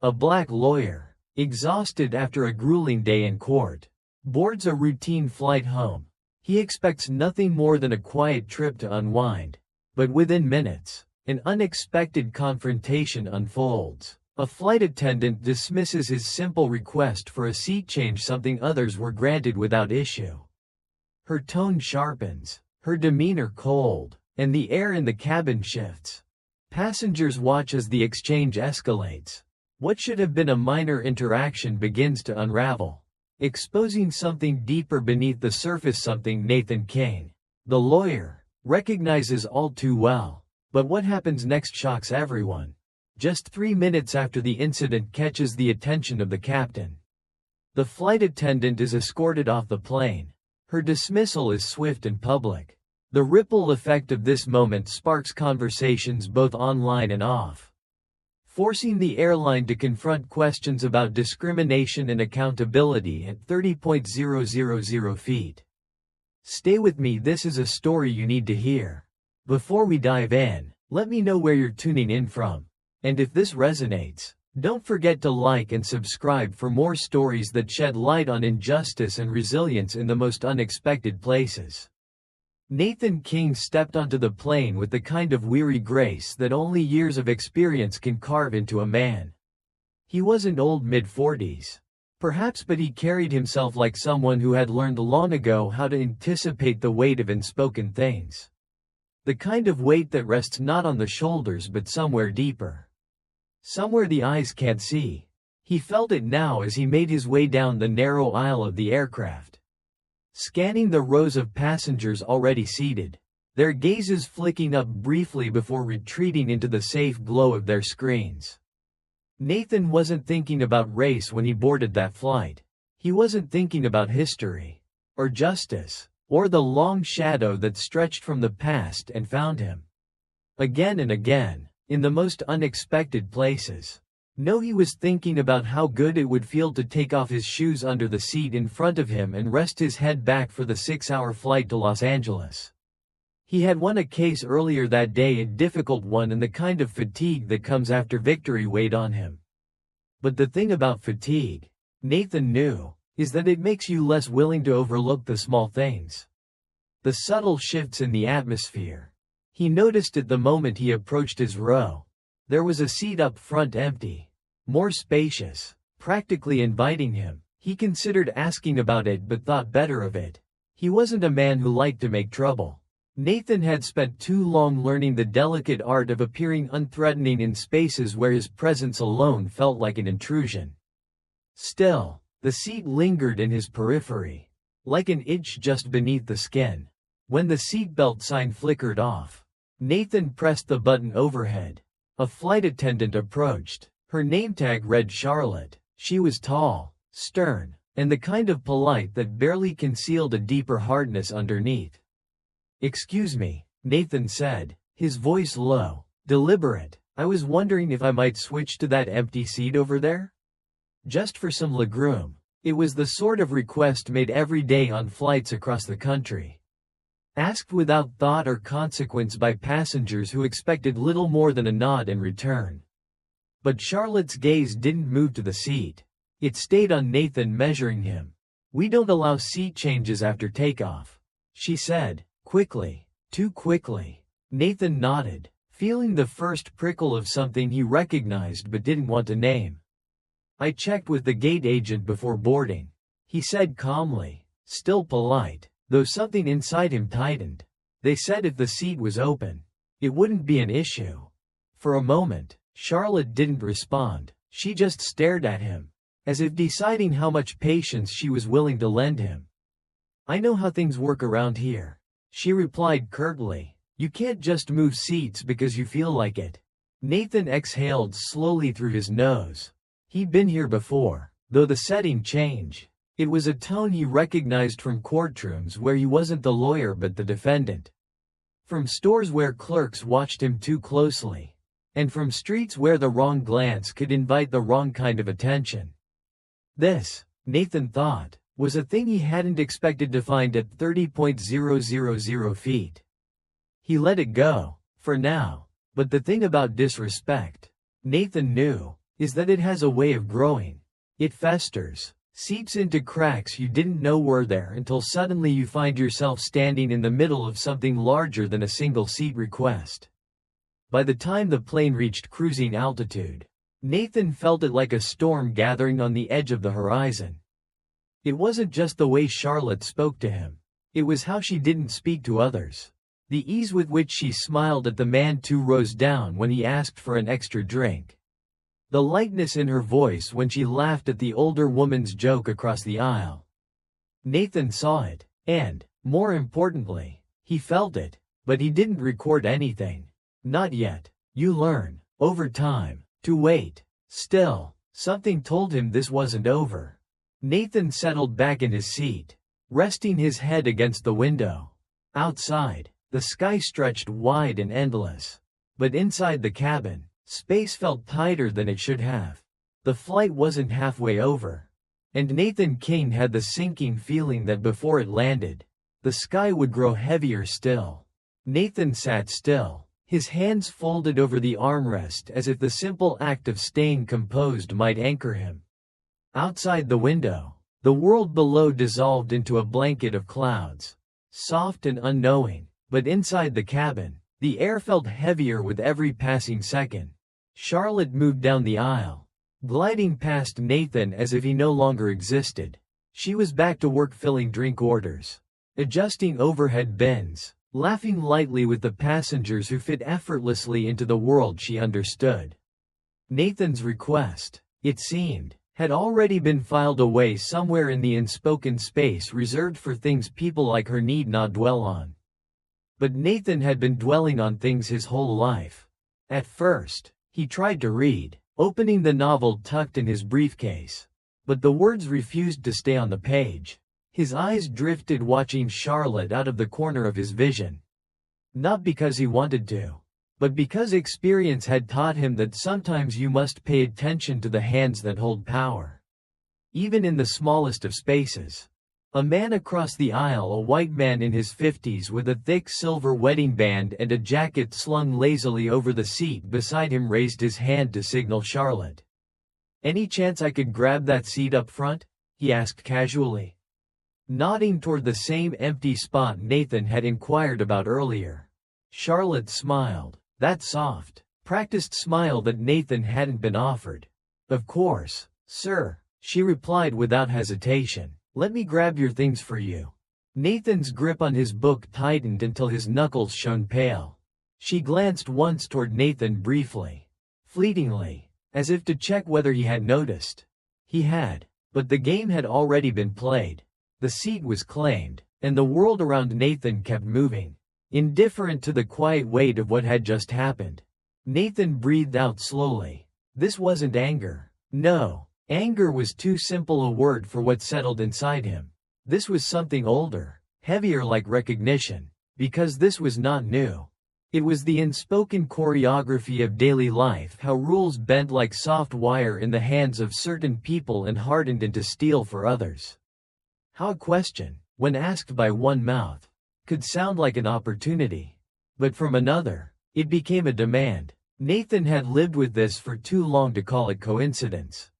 A black lawyer, exhausted after a grueling day in court, boards a routine flight home. He expects nothing more than a quiet trip to unwind. But within minutes, an unexpected confrontation unfolds. A flight attendant dismisses his simple request for a seat change, something others were granted without issue. Her tone sharpens, her demeanor cold, and the air in the cabin shifts. Passengers watch as the exchange escalates. What should have been a minor interaction begins to unravel, exposing something deeper beneath the surface, something Nathan King, the lawyer, recognizes all too well. But what happens next shocks everyone. Just 3 minutes after the incident catches the attention of the captain, the flight attendant is escorted off the plane. Her dismissal is swift and public. The ripple effect of this moment sparks conversations both online and off, forcing the airline to confront questions about discrimination and accountability at 30,000 feet. Stay with me, this is a story you need to hear. Before we dive in, let me know where you're tuning in from. And if this resonates, don't forget to like and subscribe for more stories that shed light on injustice and resilience in the most unexpected places. Nathan King stepped onto the plane with the kind of weary grace that only years of experience can carve into a man. He wasn't old, mid-40s, perhaps, but he carried himself like someone who had learned long ago how to anticipate the weight of unspoken things. The kind of weight that rests not on the shoulders but somewhere deeper. Somewhere the eyes can't see. He felt it now as he made his way down the narrow aisle of the aircraft, scanning the rows of passengers already seated, their gazes flicking up briefly before retreating into the safe glow of their screens. Nathan wasn't thinking about race when he boarded that flight. He wasn't thinking about history, or justice, or the long shadow that stretched from the past and found him again and again, in the most unexpected places. No, he was thinking about how good it would feel to take off his shoes under the seat in front of him and rest his head back for the 6-hour flight to Los Angeles. He had won a case earlier that day, a difficult one, and the kind of fatigue that comes after victory weighed on him. But the thing about fatigue, Nathan knew, is that it makes you less willing to overlook the small things. The subtle shifts in the atmosphere. He noticed it the moment he approached his row. There was a seat up front empty, more spacious, practically inviting him. He considered asking about it but thought better of it. He wasn't a man who liked to make trouble. Nathan had spent too long learning the delicate art of appearing unthreatening in spaces where his presence alone felt like an intrusion. Still, the seat lingered in his periphery, like an itch just beneath the skin. When the seatbelt sign flickered off, Nathan pressed the button overhead. A flight attendant approached. Her name tag read Charlotte. She was tall, stern, and the kind of polite that barely concealed a deeper hardness underneath. "Excuse me," Nathan said, his voice low, deliberate. "I was wondering if I might switch to that empty seat over there? Just for some legroom." It was the sort of request made every day on flights across the country, asked without thought or consequence by passengers who expected little more than a nod in return. But Charlotte's gaze didn't move to the seat. It stayed on Nathan, measuring him. "We don't allow seat changes after takeoff," she said, quickly. Too quickly. Nathan nodded, feeling the first prickle of something he recognized but didn't want to name. "I checked with the gate agent before boarding," he said calmly, still polite, though something inside him tightened. "They said if the seat was open, it wouldn't be an issue." For a moment, Charlotte didn't respond. She just stared at him, as if deciding how much patience she was willing to lend him. "I know how things work around here," she replied curtly. "You can't just move seats because you feel like it." Nathan exhaled slowly through his nose. He'd been here before, though the setting changed. It was a tone he recognized from courtrooms where he wasn't the lawyer but the defendant, from stores where clerks watched him too closely, and from streets where the wrong glance could invite the wrong kind of attention. This, Nathan thought, was a thing he hadn't expected to find at 30,000 feet. He let it go, for now. But the thing about disrespect, Nathan knew, is that it has a way of growing. It festers, seeps into cracks you didn't know were there until suddenly you find yourself standing in the middle of something larger than a single seat request. By the time the plane reached cruising altitude, Nathan felt it like a storm gathering on the edge of the horizon. It wasn't just the way Charlotte spoke to him. It was how she didn't speak to others. The ease with which she smiled at the man 2 rows down when he asked for an extra drink. The lightness in her voice when she laughed at the older woman's joke across the aisle. Nathan saw it, and, more importantly, he felt it, but he didn't record anything. Not yet. You learn, over time, to wait. Still, something told him this wasn't over. Nathan settled back in his seat, resting his head against the window. Outside, the sky stretched wide and endless. But inside the cabin, space felt tighter than it should have. The flight wasn't halfway over. And Nathan King had the sinking feeling that before it landed, the sky would grow heavier still. Nathan sat still, his hands folded over the armrest as if the simple act of staying composed might anchor him. Outside the window, the world below dissolved into a blanket of clouds, soft and unknowing, but inside the cabin, the air felt heavier with every passing second. Charlotte moved down the aisle, gliding past Nathan as if he no longer existed. She was back to work filling drink orders, adjusting overhead bins, laughing lightly with the passengers who fit effortlessly into the world she understood. Nathan's request, it seemed, had already been filed away somewhere in the unspoken space reserved for things people like her need not dwell on. But Nathan had been dwelling on things his whole life. At first, he tried to read, opening the novel tucked in his briefcase. But the words refused to stay on the page. His eyes drifted watching Charlotte out of the corner of his vision. Not because he wanted to, but because experience had taught him that sometimes you must pay attention to the hands that hold power. Even in the smallest of spaces. A man across the aisle, a white man in his 50s with a thick silver wedding band and a jacket slung lazily over the seat beside him, raised his hand to signal Charlotte. "Any chance I could grab that seat up front?" he asked casually, nodding toward the same empty spot Nathan had inquired about earlier. Charlotte smiled, that soft, practiced smile that Nathan hadn't been offered. "Of course, sir," she replied without hesitation. "Let me grab your things for you." Nathan's grip on his book tightened until his knuckles shone pale. She glanced once toward Nathan briefly, fleetingly, as if to check whether he had noticed. He had, but the game had already been played. The seat was claimed, and the world around Nathan kept moving, indifferent to the quiet weight of what had just happened. Nathan breathed out slowly. This wasn't anger. No. Anger was too simple a word for what settled inside him. This was something older, heavier, like recognition, because this was not new. It was the unspoken choreography of daily life, how rules bent like soft wire in the hands of certain people and hardened into steel for others. How a question, when asked by one mouth, could sound like an opportunity, but from another, it became a demand. Nathan had lived with this for too long to call it coincidence.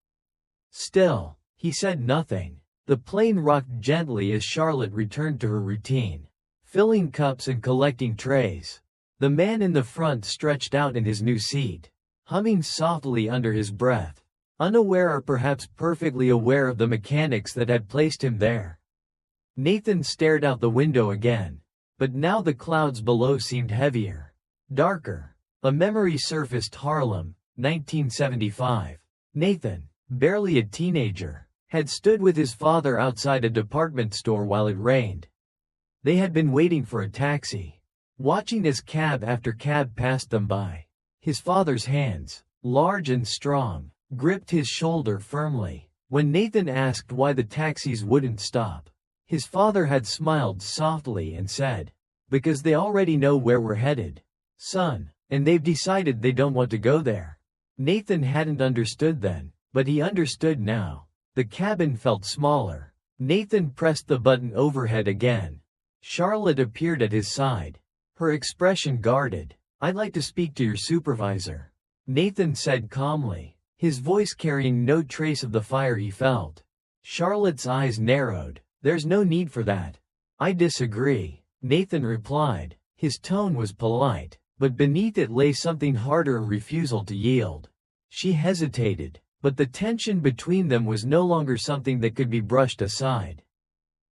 Still, he said nothing. The plane rocked gently as Charlotte returned to her routine, filling cups and collecting trays. The man in the front stretched out in his new seat, humming softly under his breath, unaware or perhaps perfectly aware of the mechanics that had placed him there. Nathan stared out the window again, but now the clouds below seemed heavier, darker. A memory surfaced. Harlem, 1975. Nathan, barely a teenager, had stood with his father outside a department store while it rained. They had been waiting for a taxi, watching as cab after cab passed them by. His father's hands, large and strong, gripped his shoulder firmly. When Nathan asked why the taxis wouldn't stop, his father had smiled softly and said, "Because they already know where we're headed, son, and they've decided they don't want to go there." Nathan hadn't understood then, but he understood now. The cabin felt smaller. Nathan pressed the button overhead again. Charlotte appeared at his side, her expression guarded. "I'd like to speak to your supervisor," Nathan said calmly. his voice carrying no trace of the fire he felt. Charlotte's eyes narrowed. "There's no need for that." "I disagree," Nathan replied. His tone was polite, but beneath it lay something harder, a refusal to yield. She hesitated, but the tension between them was no longer something that could be brushed aside.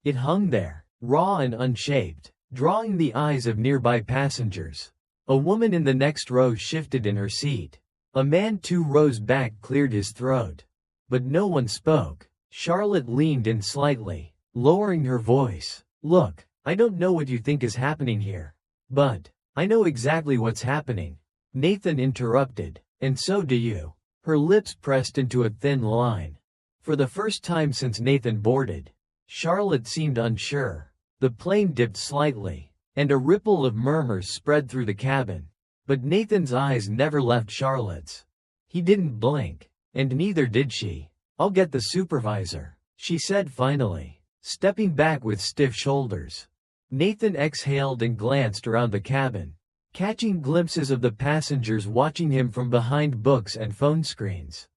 It hung there, raw and unshaped, drawing the eyes of nearby passengers. A woman in the next row shifted in her seat. A man 2 rows back cleared his throat. But no one spoke. Charlotte leaned in slightly, lowering her voice. "Look, I don't know what you think is happening here. But I know exactly what's happening." Nathan interrupted. "And so do you." Her lips pressed into a thin line. For the first time since Nathan boarded, Charlotte seemed unsure. The plane dipped slightly, and a ripple of murmurs spread through the cabin. But Nathan's eyes never left Charlotte's. He didn't blink, and neither did she. "I'll get the supervisor," she said finally, stepping back with stiff shoulders. Nathan exhaled and glanced around the cabin, catching glimpses of the passengers watching him from behind books and phone screens.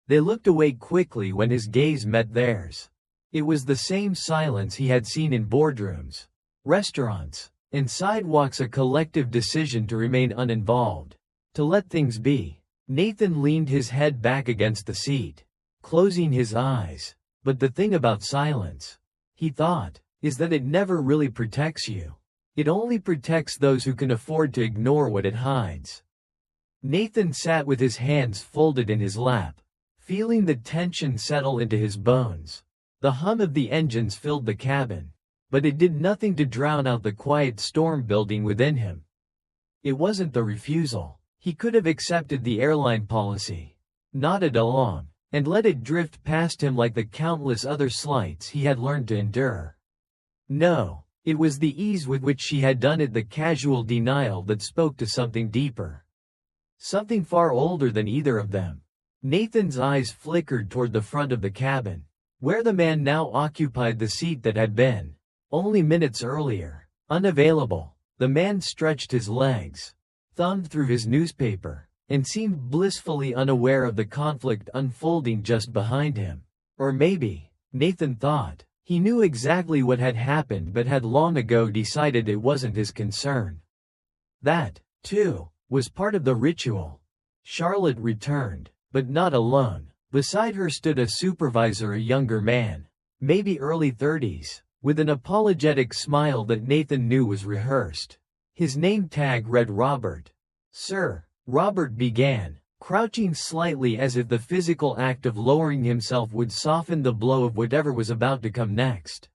They looked away quickly when his gaze met theirs. It was the same silence he had seen in boardrooms, restaurants, and sidewalks, a collective decision to remain uninvolved, to let things be. Nathan leaned his head back against the seat, closing his eyes. But the thing about silence, he thought, is that it never really protects you. It only protects those who can afford to ignore what it hides. Nathan sat with his hands folded in his lap, feeling the tension settle into his bones. The hum of the engines filled the cabin, but it did nothing to drown out the quiet storm building within him. It wasn't the refusal. He could have accepted the airline policy, nodded along, and let it drift past him like the countless other slights he had learned to endure. No, it was the ease with which she had done it, the casual denial, that spoke to something deeper. Something far older than either of them. Nathan's eyes flickered toward the front of the cabin, where the man now occupied the seat that had been, only minutes earlier, unavailable. The man stretched his legs, thumbed through his newspaper, and seemed blissfully unaware of the conflict unfolding just behind him. Or maybe, Nathan thought, he knew exactly what had happened but had long ago decided it wasn't his concern. That, too, was part of the ritual. Charlotte returned, but not alone. Beside her stood a supervisor, a younger man, maybe early 30s, with an apologetic smile that Nathan knew was rehearsed. His name tag read Robert. "Sir," Robert began, crouching slightly as if the physical act of lowering himself would soften the blow of whatever was about to come next.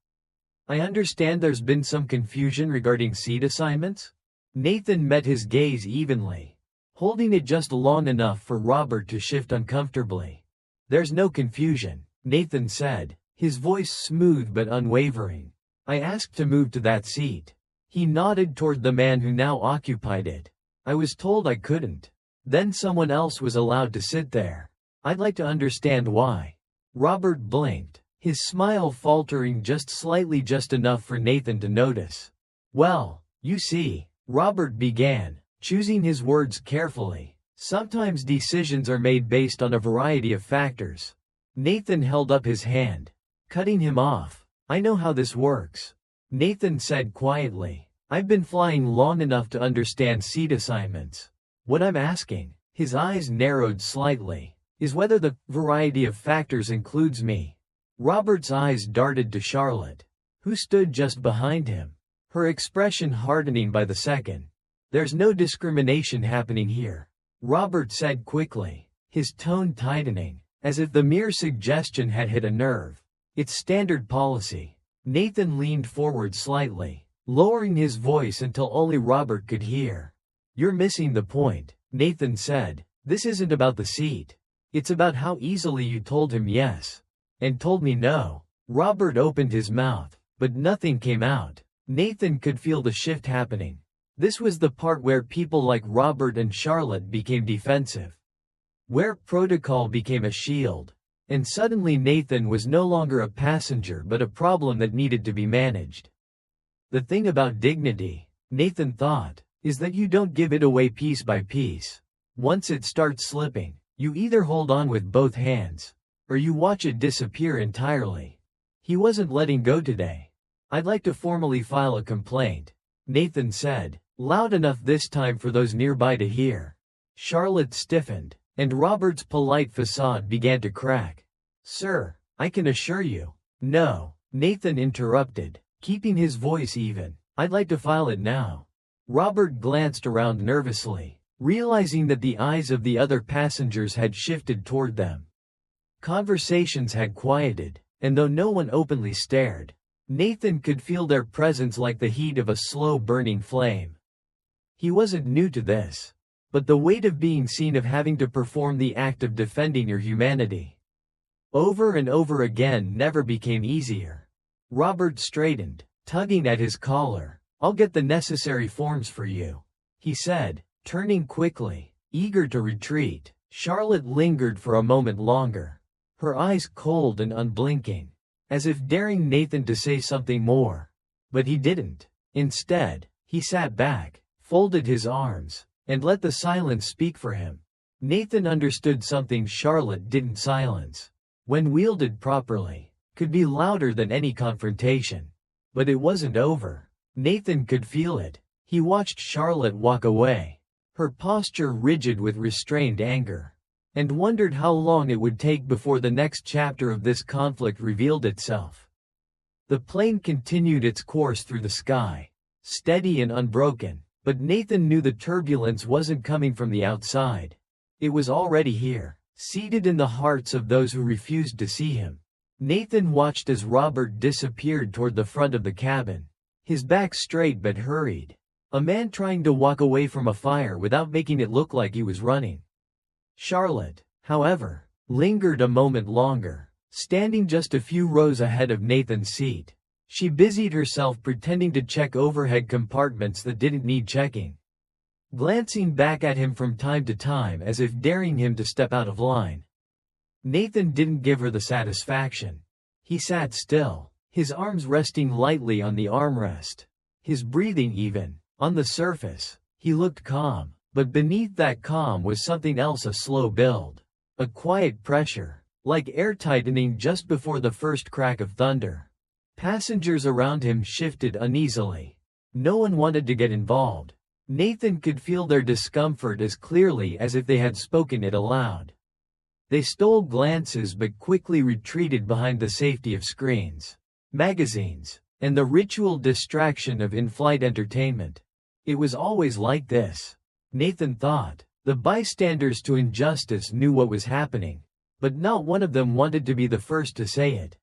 "I understand there's been some confusion regarding seat assignments?" Nathan met his gaze evenly, holding it just long enough for Robert to shift uncomfortably. "There's no confusion," Nathan said, his voice smooth but unwavering. "I asked to move to that seat." He nodded toward the man who now occupied it. "I was told I couldn't. Then someone else was allowed to sit there. I'd like to understand why." Robert blinked, his smile faltering just slightly, just enough for Nathan to notice. "Well, you see," Robert began, choosing his words carefully, "sometimes decisions are made based on a variety of factors." Nathan held up his hand, cutting him off. "I know how this works," Nathan said quietly. "I've been flying long enough to understand seat assignments. What I'm asking," his eyes narrowed slightly, "is whether the variety of factors includes me." Robert's eyes darted to Charlotte, who stood just behind him, her expression hardening by the second. "There's no discrimination happening here," Robert said quickly, his tone tightening, as if the mere suggestion had hit a nerve. "It's standard policy." Nathan leaned forward slightly, lowering his voice until only Robert could hear. "You're missing the point," Nathan said. "This isn't about the seat. It's about how easily you told him yes, and told me no." Robert opened his mouth, but nothing came out. Nathan could feel the shift happening. This was the part where people like Robert and Charlotte became defensive, where protocol became a shield. And suddenly Nathan was no longer a passenger but a problem that needed to be managed. The thing about dignity, Nathan thought, is that you don't give it away piece by piece. Once it starts slipping, You either hold on with both hands, or you watch it disappear entirely. He wasn't letting go today. I'd like to formally file a complaint, Nathan said, loud enough this time for those nearby to hear. Charlotte stiffened, and Robert's polite facade began to crack. Sir, I can assure you. No, Nathan interrupted, keeping his voice even. I'd like to file it now. Robert glanced around nervously, realizing that the eyes of the other passengers had shifted toward them. Conversations had quieted, and though no one openly stared, Nathan could feel their presence like the heat of a slow-burning flame. He wasn't new to this, but the weight of being seen, of having to perform the act of defending your humanity over and over again, never became easier. Robert straightened, tugging at his collar. I'll get the necessary forms for you, he said, turning quickly, eager to retreat. Charlotte lingered for a moment longer, her eyes cold and unblinking, as if daring Nathan to say something more. But he didn't. Instead, he sat back, folded his arms, and let the silence speak for him. Nathan understood something Charlotte didn't. Silence, when wielded properly, could be louder than any confrontation. But it wasn't over. Nathan could feel it. He watched Charlotte walk away, her posture rigid with restrained anger, and wondered how long it would take before the next chapter of this conflict revealed itself. The plane continued its course through the sky, steady and unbroken, but Nathan knew the turbulence wasn't coming from the outside. It was already here, seated in the hearts of those who refused to see him. Nathan watched as Robert disappeared toward the front of the cabin, his back straight but hurried, a man trying to walk away from a fire without making it look like he was running. Charlotte, however, lingered a moment longer, standing just a few rows ahead of Nathan's seat. She busied herself pretending to check overhead compartments that didn't need checking, glancing back at him from time to time as if daring him to step out of line. Nathan didn't give her the satisfaction. He sat still, his arms resting lightly on the armrest, his breathing even. On the surface, he looked calm, but beneath that calm was something else, a slow build, a quiet pressure, like air tightening just before the first crack of thunder. Passengers around him shifted uneasily. No one wanted to get involved. Nathan could feel their discomfort as clearly as if they had spoken it aloud. They stole glances but quickly retreated behind the safety of screens, magazines, and the ritual distraction of in-flight entertainment. It was always like this, Nathan thought. The bystanders to injustice knew what was happening, but not one of them wanted to be the first to say it.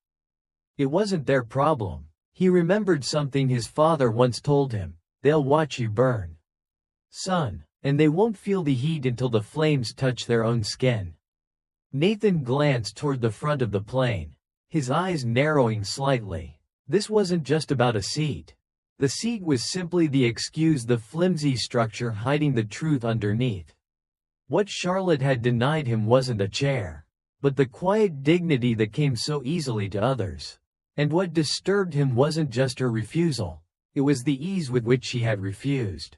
It wasn't their problem. He remembered something his father once told him: they'll watch you burn, son, and they won't feel the heat until the flames touch their own skin. Nathan glanced toward the front of the plane, his eyes narrowing slightly. This wasn't just about a seat. The seat was simply the excuse, the flimsy structure hiding the truth underneath. What Charlotte had denied him wasn't a chair, but the quiet dignity that came so easily to others. And what disturbed him wasn't just her refusal, it was the ease with which she had refused.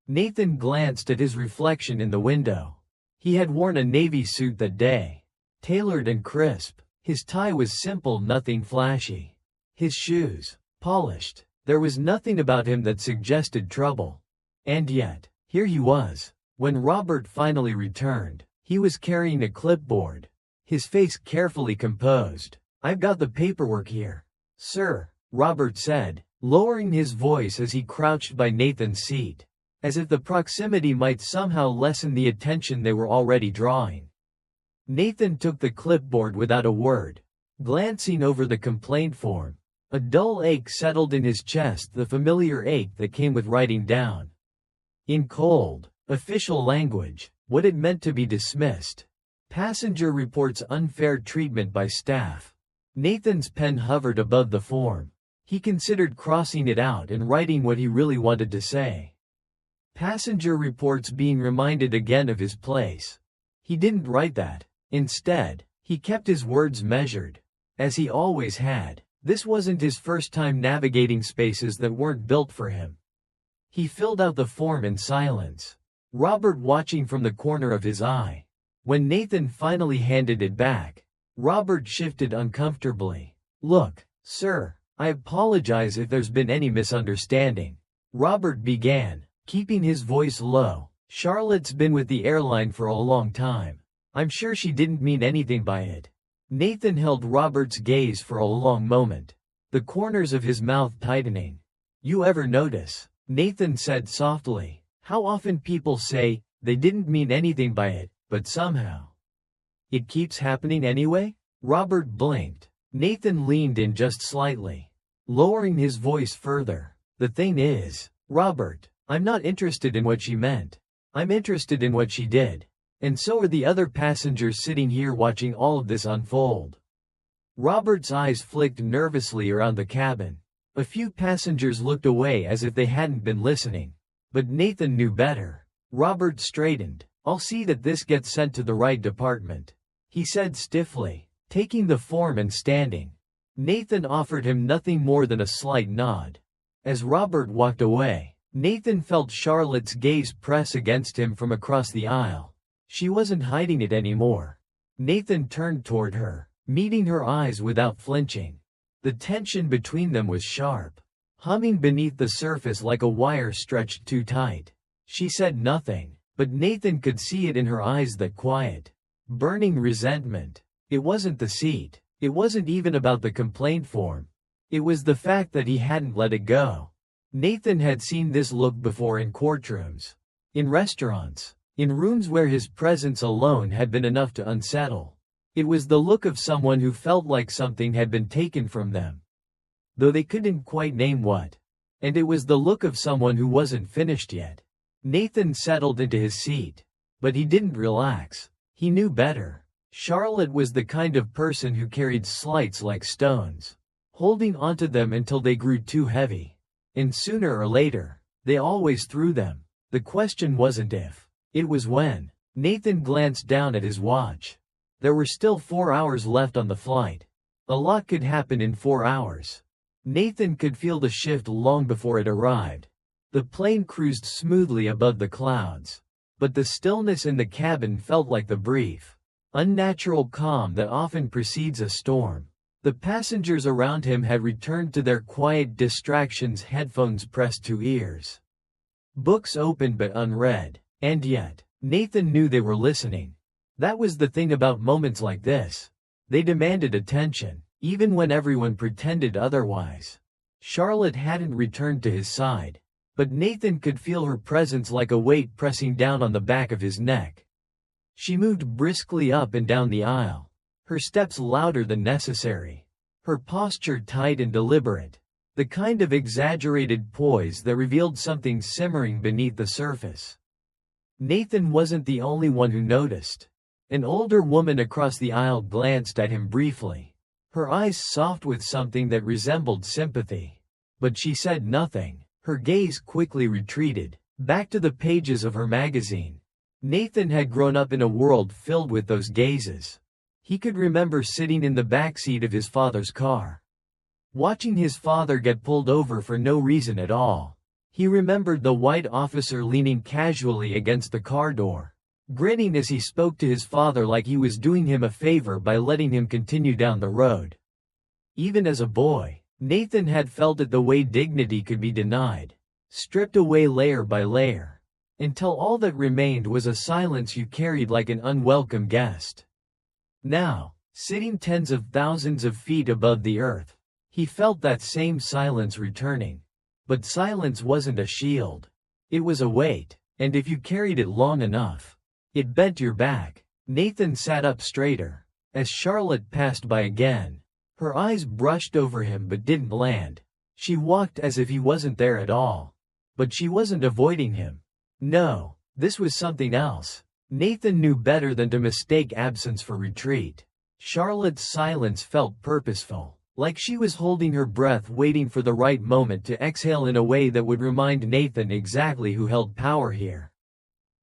Nathan glanced at his reflection in the window. He had worn a navy suit that day, tailored and crisp. His tie was simple, nothing flashy. His shoes, polished. There was nothing about him that suggested trouble. And yet, here he was. When Robert finally returned, he was carrying a clipboard, his face carefully composed. I've got the paperwork here, sir, Robert said, lowering his voice as he crouched by Nathan's seat, as if the proximity might somehow lessen the attention they were already drawing. Nathan took the clipboard without a word, glancing over the complaint form. A dull ache settled in his chest, the familiar ache that came with writing down, in cold, official language, what it meant to be dismissed. Passenger reports unfair treatment by staff. Nathan's pen hovered above the form. He considered crossing it out and writing what he really wanted to say. Passenger reports being reminded again of his place. He didn't write that. Instead, he kept his words measured, as he always had. This wasn't his first time navigating spaces that weren't built for him. He filled out the form in silence, Robert watching from the corner of his eye. When Nathan finally handed it back, Robert shifted uncomfortably. "Look, sir, I apologize if there's been any misunderstanding," Robert began, keeping his voice low. "Charlotte's been with the airline for a long time. I'm sure she didn't mean anything by it." Nathan held Robert's gaze for a long moment, the corners of his mouth tightening. "You ever notice," Nathan said softly, "how often people say they didn't mean anything by it, but somehow it keeps happening anyway?" Robert blinked. Nathan leaned in just slightly, lowering his voice further. "The thing is, Robert, I'm not interested in what she meant. I'm interested in what she did. And so are the other passengers sitting here watching all of this unfold." Robert's eyes flicked nervously around the cabin. A few passengers looked away as if they hadn't been listening. But Nathan knew better. Robert straightened. "I'll see that this gets sent to the right department," he said stiffly, taking the form and standing. Nathan offered him nothing more than a slight nod. As Robert walked away, Nathan felt Charlotte's gaze press against him from across the aisle. She wasn't hiding it anymore. Nathan turned toward her, meeting her eyes without flinching. The tension between them was sharp, humming beneath the surface like a wire stretched too tight. She said nothing, but Nathan could see it in her eyes, that quiet, burning resentment. It wasn't the seat. It wasn't even about the complaint form. It was the fact that he hadn't let it go. Nathan had seen this look before in courtrooms, in restaurants, in rooms where his presence alone had been enough to unsettle. It was the look of someone who felt like something had been taken from them, though they couldn't quite name what. And it was the look of someone who wasn't finished yet. Nathan settled into his seat, but he didn't relax. He knew better. Charlotte was the kind of person who carried slights like stones, holding onto them until they grew too heavy. And sooner or later, they always threw them. The question wasn't if, it was when. Nathan glanced down at his watch. There were still 4 hours left on the flight. A lot could happen in 4 hours. Nathan could feel the shift long before it arrived. The plane cruised smoothly above the clouds, but the stillness in the cabin felt like the brief, unnatural calm that often precedes a storm. The passengers around him had returned to their quiet distractions, headphones pressed to ears, books open but unread. And yet, Nathan knew they were listening. That was the thing about moments like this. They demanded attention, even when everyone pretended otherwise. Charlotte hadn't returned to his side, but Nathan could feel her presence like a weight pressing down on the back of his neck. She moved briskly up and down the aisle, her steps louder than necessary, her posture tight and deliberate, the kind of exaggerated poise that revealed something simmering beneath the surface. Nathan wasn't the only one who noticed. An older woman across the aisle glanced at him briefly, her eyes soft with something that resembled sympathy. But she said nothing. Her gaze quickly retreated, back to the pages of her magazine. Nathan had grown up in a world filled with those gazes. He could remember sitting in the backseat of his father's car, watching his father get pulled over for no reason at all. He remembered the white officer leaning casually against the car door, grinning as he spoke to his father like he was doing him a favor by letting him continue down the road. Even as a boy, Nathan had felt it the way dignity could be denied, stripped away layer by layer, until all that remained was a silence you carried like an unwelcome guest. Now, sitting tens of thousands of feet above the earth, he felt that same silence returning. But silence wasn't a shield. It was a weight, and if you carried it long enough, it bent your back. Nathan sat up straighter. As Charlotte passed by again, her eyes brushed over him but didn't land. She walked as if he wasn't there at all. But she wasn't avoiding him. No, this was something else. Nathan knew better than to mistake absence for retreat. Charlotte's silence felt purposeful, like she was holding her breath, waiting for the right moment to exhale in a way that would remind Nathan exactly who held power here.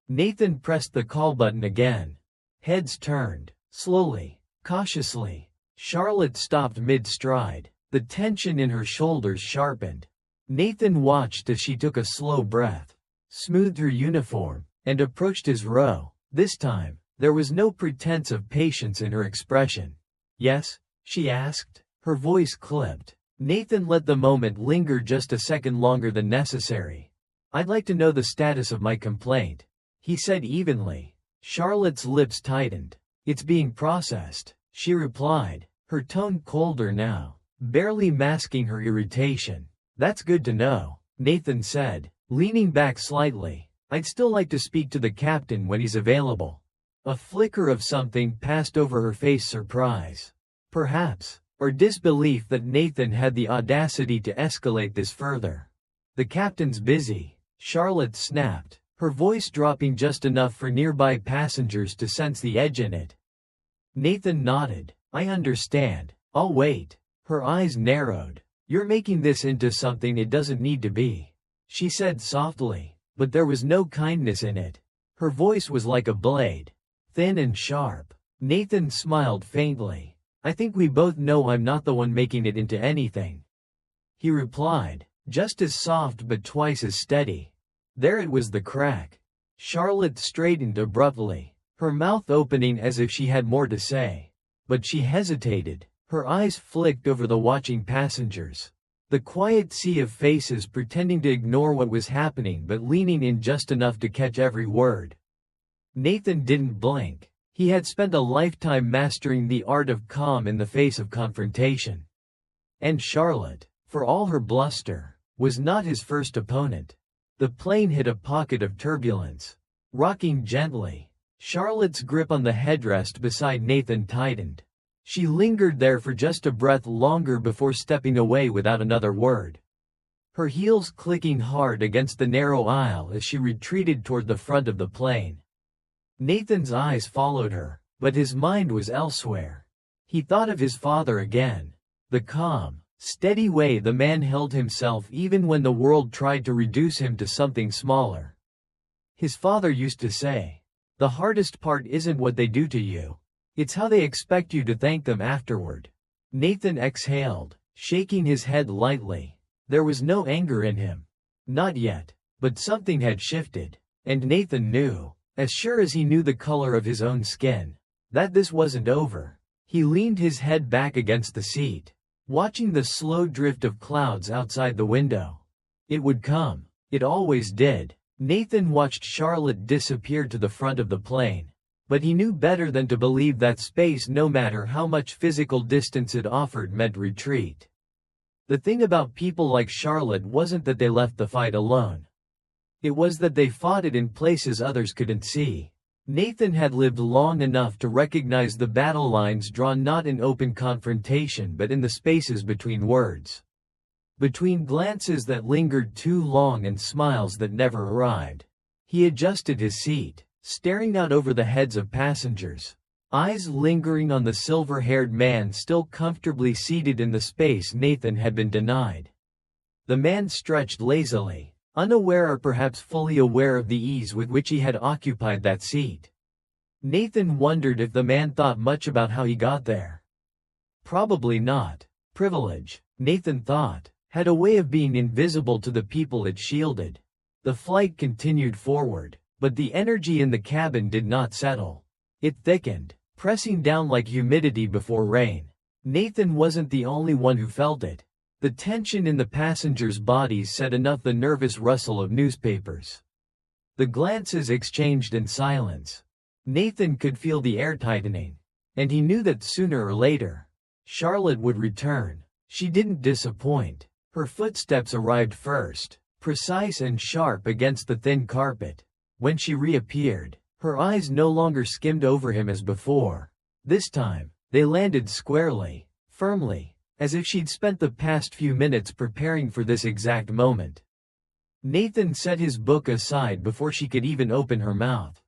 Nathan pressed the call button again. Heads turned, slowly, cautiously. Charlotte stopped mid-stride. The tension in her shoulders sharpened. Nathan watched as she took a slow breath, smoothed her uniform, and approached his row. This time, There was no pretense of patience in her expression. "Yes?" she asked. Her voice clipped. Nathan let the moment linger just a second longer than necessary. "I'd like to know the status of my complaint," he said evenly. Charlotte's lips tightened. "It's being processed," she replied, her tone colder now, barely masking her irritation. "That's good to know," Nathan said, leaning back slightly. "I'd still like to speak to the captain when he's available." A flicker of something passed over her face, surprise, perhaps, or disbelief that Nathan had the audacity to escalate this further. "The captain's busy," Charlotte snapped, her voice dropping just enough for nearby passengers to sense the edge in it. Nathan nodded. "I understand. I'll wait." Her eyes narrowed. "You're making this into something it doesn't need to be," she said softly, but there was no kindness in it. Her voice was like a blade, thin and sharp. Nathan smiled faintly. "I think we both know I'm not the one making it into anything," he replied, just as soft but twice as steady. There it was, the crack. Charlotte straightened abruptly, her mouth opening as if she had more to say. But she hesitated, her eyes flicked over the watching passengers. The quiet sea of faces pretending to ignore what was happening but leaning in just enough to catch every word. Nathan didn't blink. He had spent a lifetime mastering the art of calm in the face of confrontation. And Charlotte, for all her bluster, was not his first opponent. The plane hit a pocket of turbulence, rocking gently. Charlotte's grip on the headrest beside Nathan tightened. She lingered there for just a breath longer before stepping away without another word, her heels clicking hard against the narrow aisle as she retreated toward the front of the plane. Nathan's eyes followed her, but his mind was elsewhere. He thought of his father again. The calm, steady way the man held himself even when the world tried to reduce him to something smaller. His father used to say, "The hardest part isn't what they do to you. It's how they expect you to thank them afterward." Nathan exhaled, shaking his head lightly. There was no anger in him. Not yet. But something had shifted. And Nathan knew, as sure as he knew the color of his own skin, that this wasn't over. He leaned his head back against the seat, watching the slow drift of clouds outside the window. It would come. It always did. Nathan watched Charlotte disappear to the front of the plane. But he knew better than to believe that space, no matter how much physical distance it offered, meant retreat. The thing about people like Charlotte wasn't that they left the fight alone. It was that they fought it in places others couldn't see. Nathan had lived long enough to recognize the battle lines drawn not in open confrontation but in the spaces between words. Between glances that lingered too long and smiles that never arrived. He adjusted his seat, staring out over the heads of passengers, eyes lingering on the silver-haired man still comfortably seated in the space Nathan had been denied. The man stretched lazily, unaware or perhaps fully aware of the ease with which he had occupied that seat. Nathan wondered if the man thought much about how he got there. Probably not. Privilege, Nathan thought, had a way of being invisible to the people it shielded. The flight continued forward, but the energy in the cabin did not settle. It thickened, pressing down like humidity before rain. Nathan wasn't the only one who felt it. The tension in the passengers' bodies said enough, the nervous rustle of newspapers. The glances exchanged in silence. Nathan could feel the air tightening. And he knew that sooner or later, Charlotte would return. She didn't disappoint. Her footsteps arrived first, precise and sharp against the thin carpet. When she reappeared, her eyes no longer skimmed over him as before. This time, they landed squarely, firmly, as if she'd spent the past few minutes preparing for this exact moment. Nathan set his book aside before she could even open her mouth.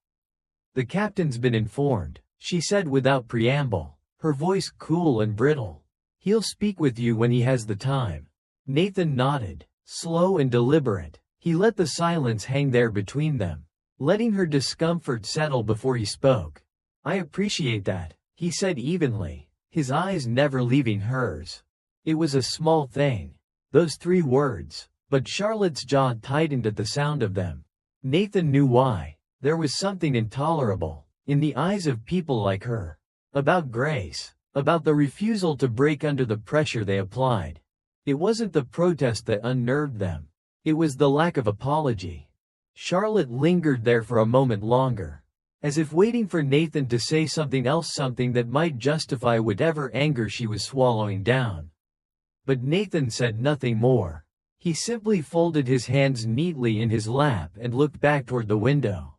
"The captain's been informed," she said without preamble, her voice cool and brittle. "He'll speak with you when he has the time." Nathan nodded, slow and deliberate. He let the silence hang there between them, letting her discomfort settle before he spoke. "I appreciate that," he said evenly, his eyes never leaving hers. It was a small thing, those 3 words, but Charlotte's jaw tightened at the sound of them. Nathan knew why. There was something intolerable, in the eyes of people like her. About grace. About the refusal to break under the pressure they applied. It wasn't the protest that unnerved them. It was the lack of apology. Charlotte lingered there for a moment longer, as if waiting for Nathan to say something else, something that might justify whatever anger she was swallowing down. But Nathan said nothing more. He simply folded his hands neatly in his lap and looked back toward the window.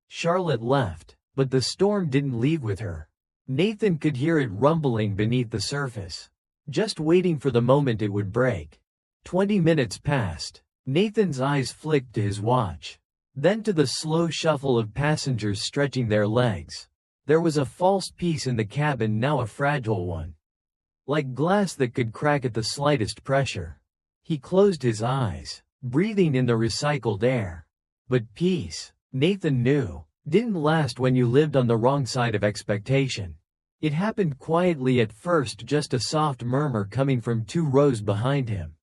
Charlotte left, but the storm didn't leave with her. Nathan could hear it rumbling beneath the surface, just waiting for the moment it would break. 20 minutes passed. Nathan's eyes flicked to his watch, then to the slow shuffle of passengers stretching their legs. There was a false peace in the cabin, now a fragile one, like glass that could crack at the slightest pressure. He closed his eyes, breathing in the recycled air. But peace, Nathan knew, didn't last when you lived on the wrong side of expectation. It happened quietly at first, just a soft murmur coming from 2 rows behind him.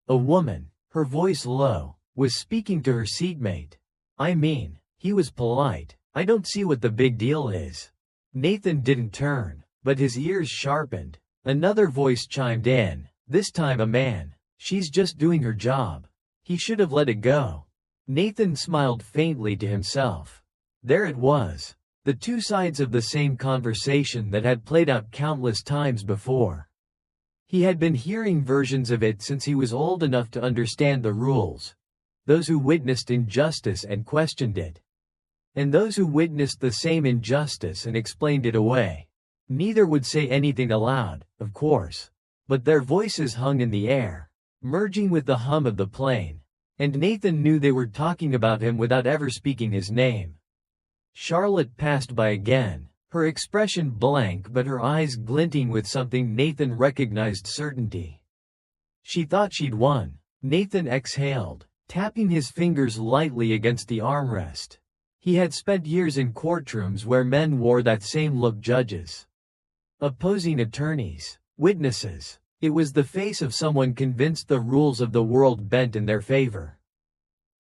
A woman, her voice low, was speaking to her seatmate. "I mean," he was polite, "I don't see what the big deal is." Nathan didn't turn, but his ears sharpened. Another voice chimed in, this time a man. "She's just doing her job. He should have let it go." Nathan smiled faintly to himself. There it was. The 2 sides of the same conversation that had played out countless times before. He had been hearing versions of it since he was old enough to understand the rules. Those who witnessed injustice and questioned it, and those who witnessed the same injustice and explained it away. Neither would say anything aloud, of course, but their voices hung in the air, merging with the hum of the plane, and Nathan knew they were talking about him without ever speaking his name. Charlotte passed by again, her expression blank but her eyes glinting with something Nathan recognized: certainty. She thought she'd won. Nathan exhaled, tapping his fingers lightly against the armrest. He had spent years in courtrooms where men wore that same look: judges, opposing attorneys, witnesses. It was the face of someone convinced the rules of the world bent in their favor.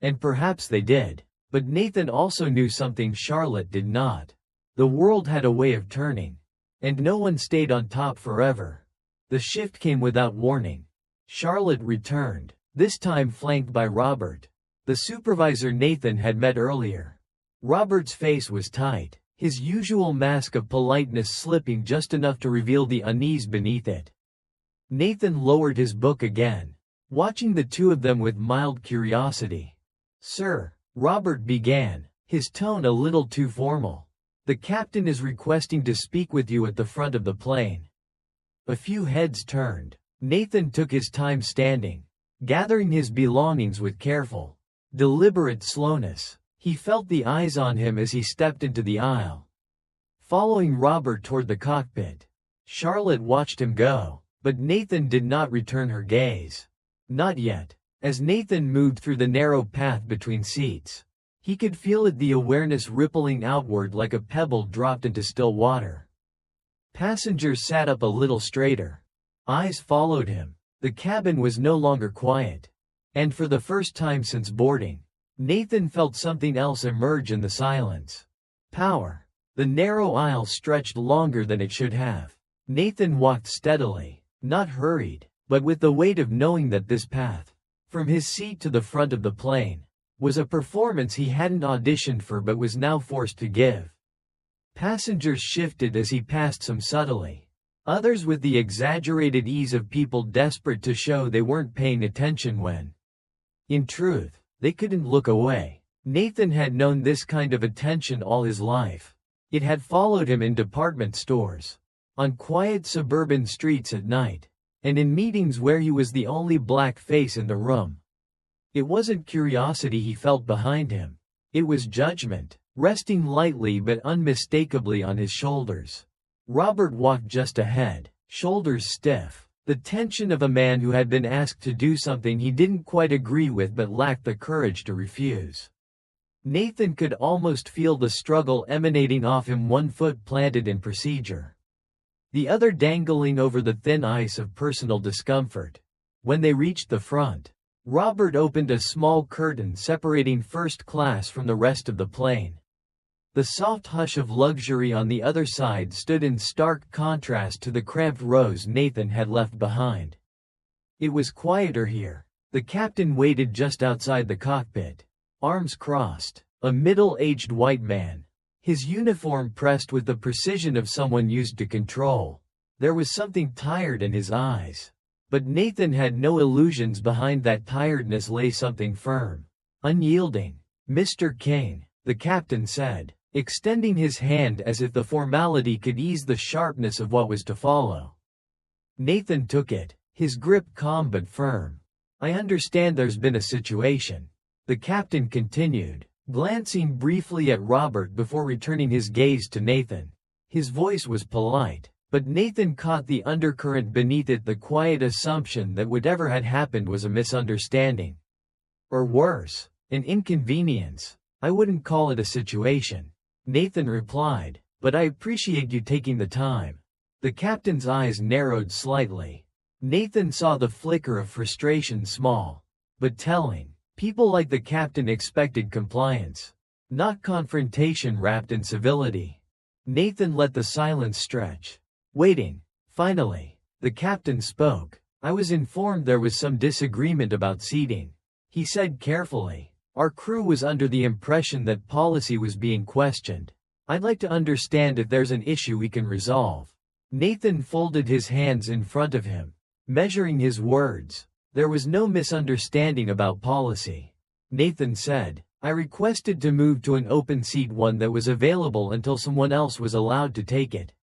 And perhaps they did. But Nathan also knew something Charlotte did not. The world had a way of turning, and no one stayed on top forever. The shift came without warning. Charlotte returned, this time flanked by Robert, the supervisor Nathan had met earlier. Robert's face was tight, his usual mask of politeness slipping just enough to reveal the unease beneath it. Nathan lowered his book again, watching the 2 of them with mild curiosity. "Sir," Robert began, his tone a little too formal, "the captain is requesting to speak with you at the front of the plane." A few heads turned. Nathan took his time standing, gathering his belongings with careful, deliberate slowness. He felt the eyes on him as he stepped into the aisle, following Robert toward the cockpit. Charlotte watched him go, but Nathan did not return her gaze. Not yet. As Nathan moved through the narrow path between seats, he could feel it, the awareness rippling outward like a pebble dropped into still water. Passengers sat up a little straighter. Eyes followed him. The cabin was no longer quiet. And for the first time since boarding, Nathan felt something else emerge in the silence. Power. The narrow aisle stretched longer than it should have. Nathan walked steadily, not hurried, but with the weight of knowing that this path, from his seat to the front of the plane, was a performance he hadn't auditioned for but was now forced to give. Passengers shifted as he passed, some subtly, others with the exaggerated ease of people desperate to show they weren't paying attention when, in truth, they couldn't look away. Nathan had known this kind of attention all his life. It had followed him in department stores, on quiet suburban streets at night, and in meetings where he was the only black face in the room. It wasn't curiosity he felt behind him. It was judgment, resting lightly but unmistakably on his shoulders. Robert walked just ahead, shoulders stiff, the tension of a man who had been asked to do something he didn't quite agree with but lacked the courage to refuse. Nathan could almost feel the struggle emanating off him, one foot planted in procedure, the other dangling over the thin ice of personal discomfort. When they reached the front, Robert opened a small curtain separating first class from the rest of the plane. The soft hush of luxury on the other side stood in stark contrast to the cramped rows Nathan had left behind. It was quieter here. The captain waited just outside the cockpit, arms crossed, a middle-aged white man, his uniform pressed with the precision of someone used to control. There was something tired in his eyes. But Nathan had no illusions. Behind that tiredness lay something firm, unyielding. "Mr. Kane," the captain said, extending his hand as if the formality could ease the sharpness of what was to follow. Nathan took it, his grip calm but firm. "I understand there's been a situation," the captain continued, glancing briefly at Robert before returning his gaze to Nathan. His voice was polite, but Nathan caught the undercurrent beneath it, the quiet assumption that whatever had happened was a misunderstanding. Or worse, an inconvenience. "I wouldn't call it a situation," Nathan replied, "but I appreciate you taking the time." The captain's eyes narrowed slightly. Nathan saw the flicker of frustration, small but telling. People like the captain expected compliance, not confrontation wrapped in civility. Nathan let the silence stretch, waiting. Finally, the captain spoke. "I was informed there was some disagreement about seating," he said carefully. "Our crew was under the impression that policy was being questioned. I'd like to understand if there's an issue we can resolve." Nathan folded his hands in front of him, measuring his words. "There was no misunderstanding about policy," Nathan said. "I requested to move to an open seat, one that was available until someone else was allowed to take it.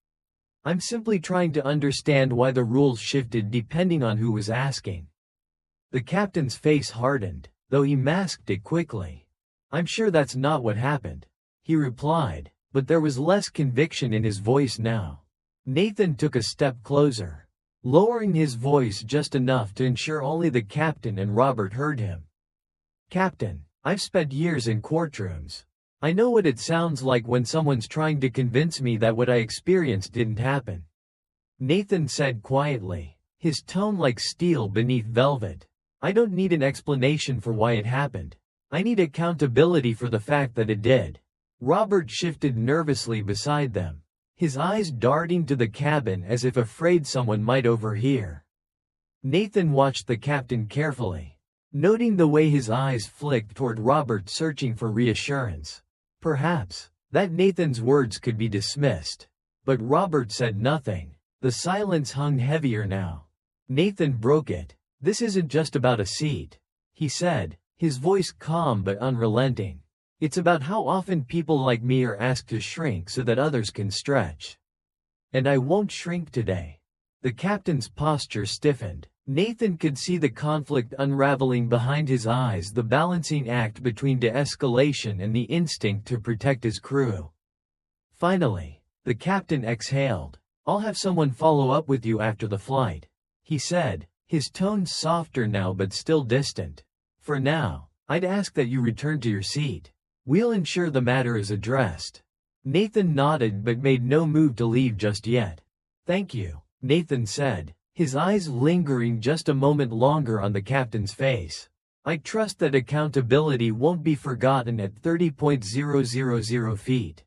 I'm simply trying to understand why the rules shifted depending on who was asking." The captain's face hardened, though he masked it quickly. "I'm sure that's not what happened," he replied, but there was less conviction in his voice now. Nathan took a step closer, lowering his voice just enough to ensure only the captain and Robert heard him. "Captain, I've spent years in courtrooms. I know what it sounds like when someone's trying to convince me that what I experienced didn't happen," Nathan said quietly, his tone like steel beneath velvet. "I don't need an explanation for why it happened. I need accountability for the fact that it did." Robert shifted nervously beside them, his eyes darting to the cabin as if afraid someone might overhear. Nathan watched the captain carefully, noting the way his eyes flicked toward Robert, searching for reassurance. Perhaps that Nathan's words could be dismissed. But Robert said nothing. The silence hung heavier now. Nathan broke it. "This isn't just about a seat," he said, his voice calm but unrelenting. "It's about how often people like me are asked to shrink so that others can stretch. And I won't shrink today." The captain's posture stiffened. Nathan could see the conflict unraveling behind his eyes, the balancing act between de-escalation and the instinct to protect his crew. Finally, the captain exhaled. "I'll have someone follow up with you after the flight," he said, his tone softer now but still distant. "For now, I'd ask that you return to your seat. We'll ensure the matter is addressed." Nathan nodded but made no move to leave just yet. "Thank you," Nathan said, his eyes lingering just a moment longer on the captain's face. "I trust that accountability won't be forgotten at 30,000 feet."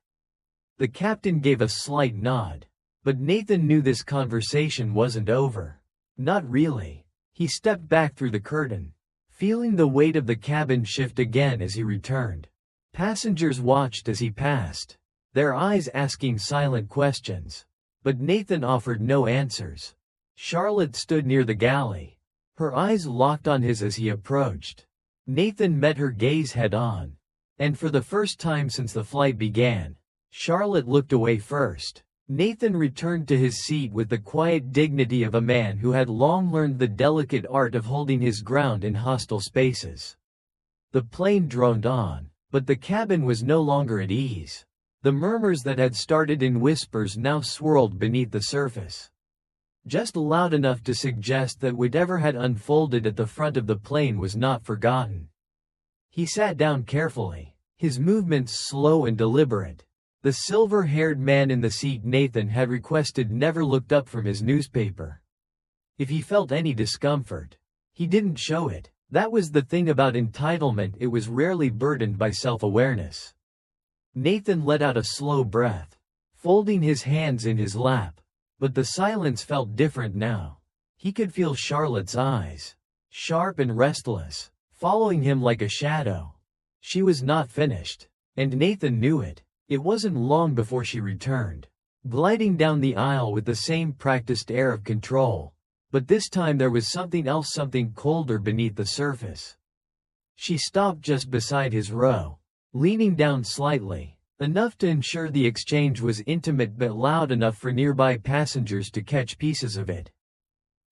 The captain gave a slight nod. But Nathan knew this conversation wasn't over. Not really. He stepped back through the curtain, feeling the weight of the cabin shift again as he returned. Passengers watched as he passed, their eyes asking silent questions. But Nathan offered no answers. Charlotte stood near the galley, her eyes locked on his as he approached. Nathan met her gaze head-on. And for the first time since the flight began, Charlotte looked away first. Nathan returned to his seat with the quiet dignity of a man who had long learned the delicate art of holding his ground in hostile spaces. The plane droned on, but the cabin was no longer at ease. The murmurs that had started in whispers now swirled beneath the surface, just loud enough to suggest that whatever had unfolded at the front of the plane was not forgotten. He sat down carefully, his movements slow and deliberate. The silver-haired man in the seat Nathan had requested never looked up from his newspaper. If he felt any discomfort, he didn't show it. That was the thing about entitlement, it was rarely burdened by self-awareness. Nathan let out a slow breath, folding his hands in his lap. But the silence felt different now. He could feel Charlotte's eyes, sharp and restless, following him like a shadow. She was not finished, and Nathan knew it. It wasn't long before she returned, gliding down the aisle with the same practiced air of control. But this time there was something else, something colder beneath the surface. She stopped just beside his row, leaning down slightly, enough to ensure the exchange was intimate but loud enough for nearby passengers to catch pieces of it.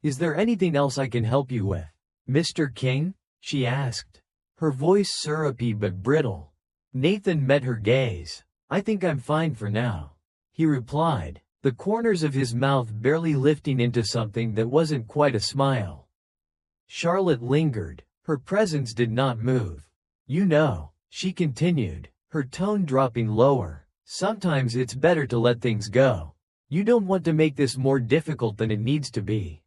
"Is there anything else I can help you with, Mr. King?" she asked, her voice syrupy but brittle. Nathan met her gaze. "I think I'm fine for now," he replied, the corners of his mouth barely lifting into something that wasn't quite a smile. Charlotte lingered. Her presence did not move. "You know," she continued, her tone dropping lower, "sometimes it's better to let things go. You don't want to make this more difficult than it needs to be."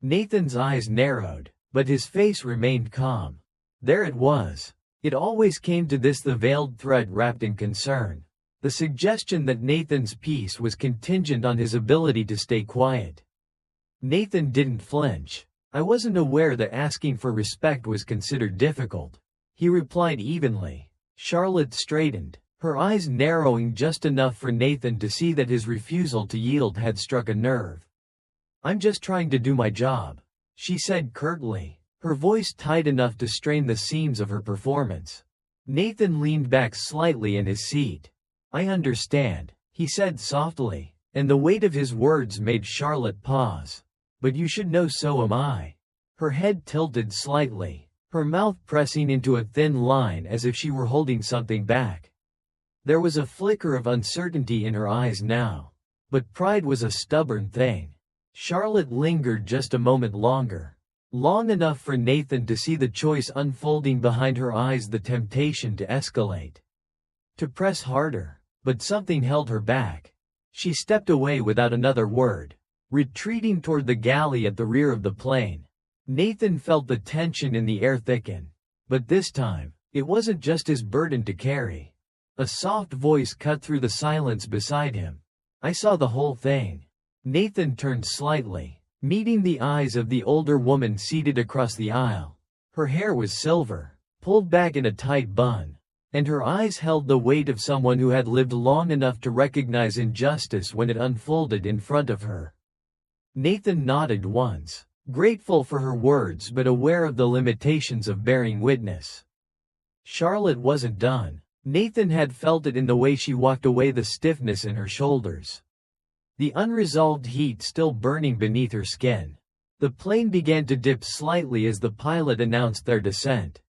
Nathan's eyes narrowed, but his face remained calm. There it was. It always came to this, the veiled threat wrapped in concern. The suggestion that Nathan's peace was contingent on his ability to stay quiet. Nathan didn't flinch. "I wasn't aware that asking for respect was considered difficult," he replied evenly. Charlotte straightened, her eyes narrowing just enough for Nathan to see that his refusal to yield had struck a nerve. "I'm just trying to do my job," she said curtly, her voice tight enough to strain the seams of her performance. Nathan leaned back slightly in his seat. "I understand," he said softly, and the weight of his words made Charlotte pause. "But you should know so am I." Her head tilted slightly, her mouth pressing into a thin line as if she were holding something back. There was a flicker of uncertainty in her eyes now. But pride was a stubborn thing. Charlotte lingered just a moment longer. Long enough for Nathan to see the choice unfolding behind her eyes, the temptation to escalate. To press harder. But something held her back. She stepped away without another word, retreating toward the galley at the rear of the plane. Nathan felt the tension in the air thicken. But this time, it wasn't just his burden to carry. A soft voice cut through the silence beside him. "I saw the whole thing." Nathan turned slightly, meeting the eyes of the older woman seated across the aisle. Her hair was silver, pulled back in a tight bun, and her eyes held the weight of someone who had lived long enough to recognize injustice when it unfolded in front of her. Nathan nodded once, grateful for her words but aware of the limitations of bearing witness. Charlotte wasn't done. Nathan had felt it in the way she walked away, the stiffness in her shoulders, the unresolved heat still burning beneath her skin. The plane began to dip slightly as the pilot announced their descent.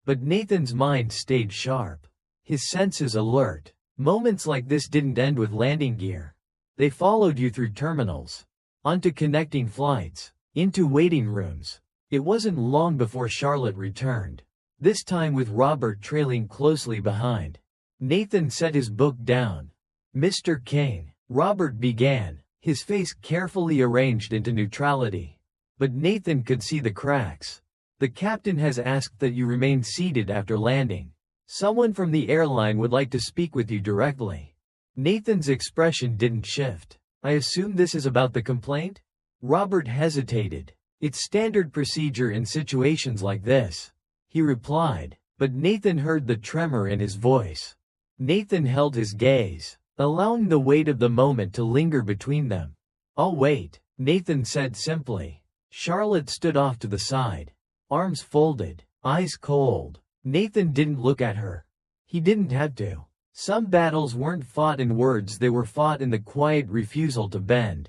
But Nathan's mind stayed sharp, his senses alert. Moments like this didn't end with landing gear. They followed you through terminals, onto connecting flights, into waiting rooms. It wasn't long before Charlotte returned, this time with Robert trailing closely behind. Nathan set his book down. "Mr. King," Robert began, his face carefully arranged into neutrality. But Nathan could see the cracks. "The captain has asked that you remain seated after landing. Someone from the airline would like to speak with you directly." Nathan's expression didn't shift. "I assume this is about the complaint?" Robert hesitated. "It's standard procedure in situations like this," he replied, but Nathan heard the tremor in his voice. Nathan held his gaze, allowing the weight of the moment to linger between them. "I'll wait," Nathan said simply. Charlotte stood off to the side, arms folded, eyes cold. Nathan didn't look at her. He didn't have to. Some battles weren't fought in words, they were fought in the quiet refusal to bend.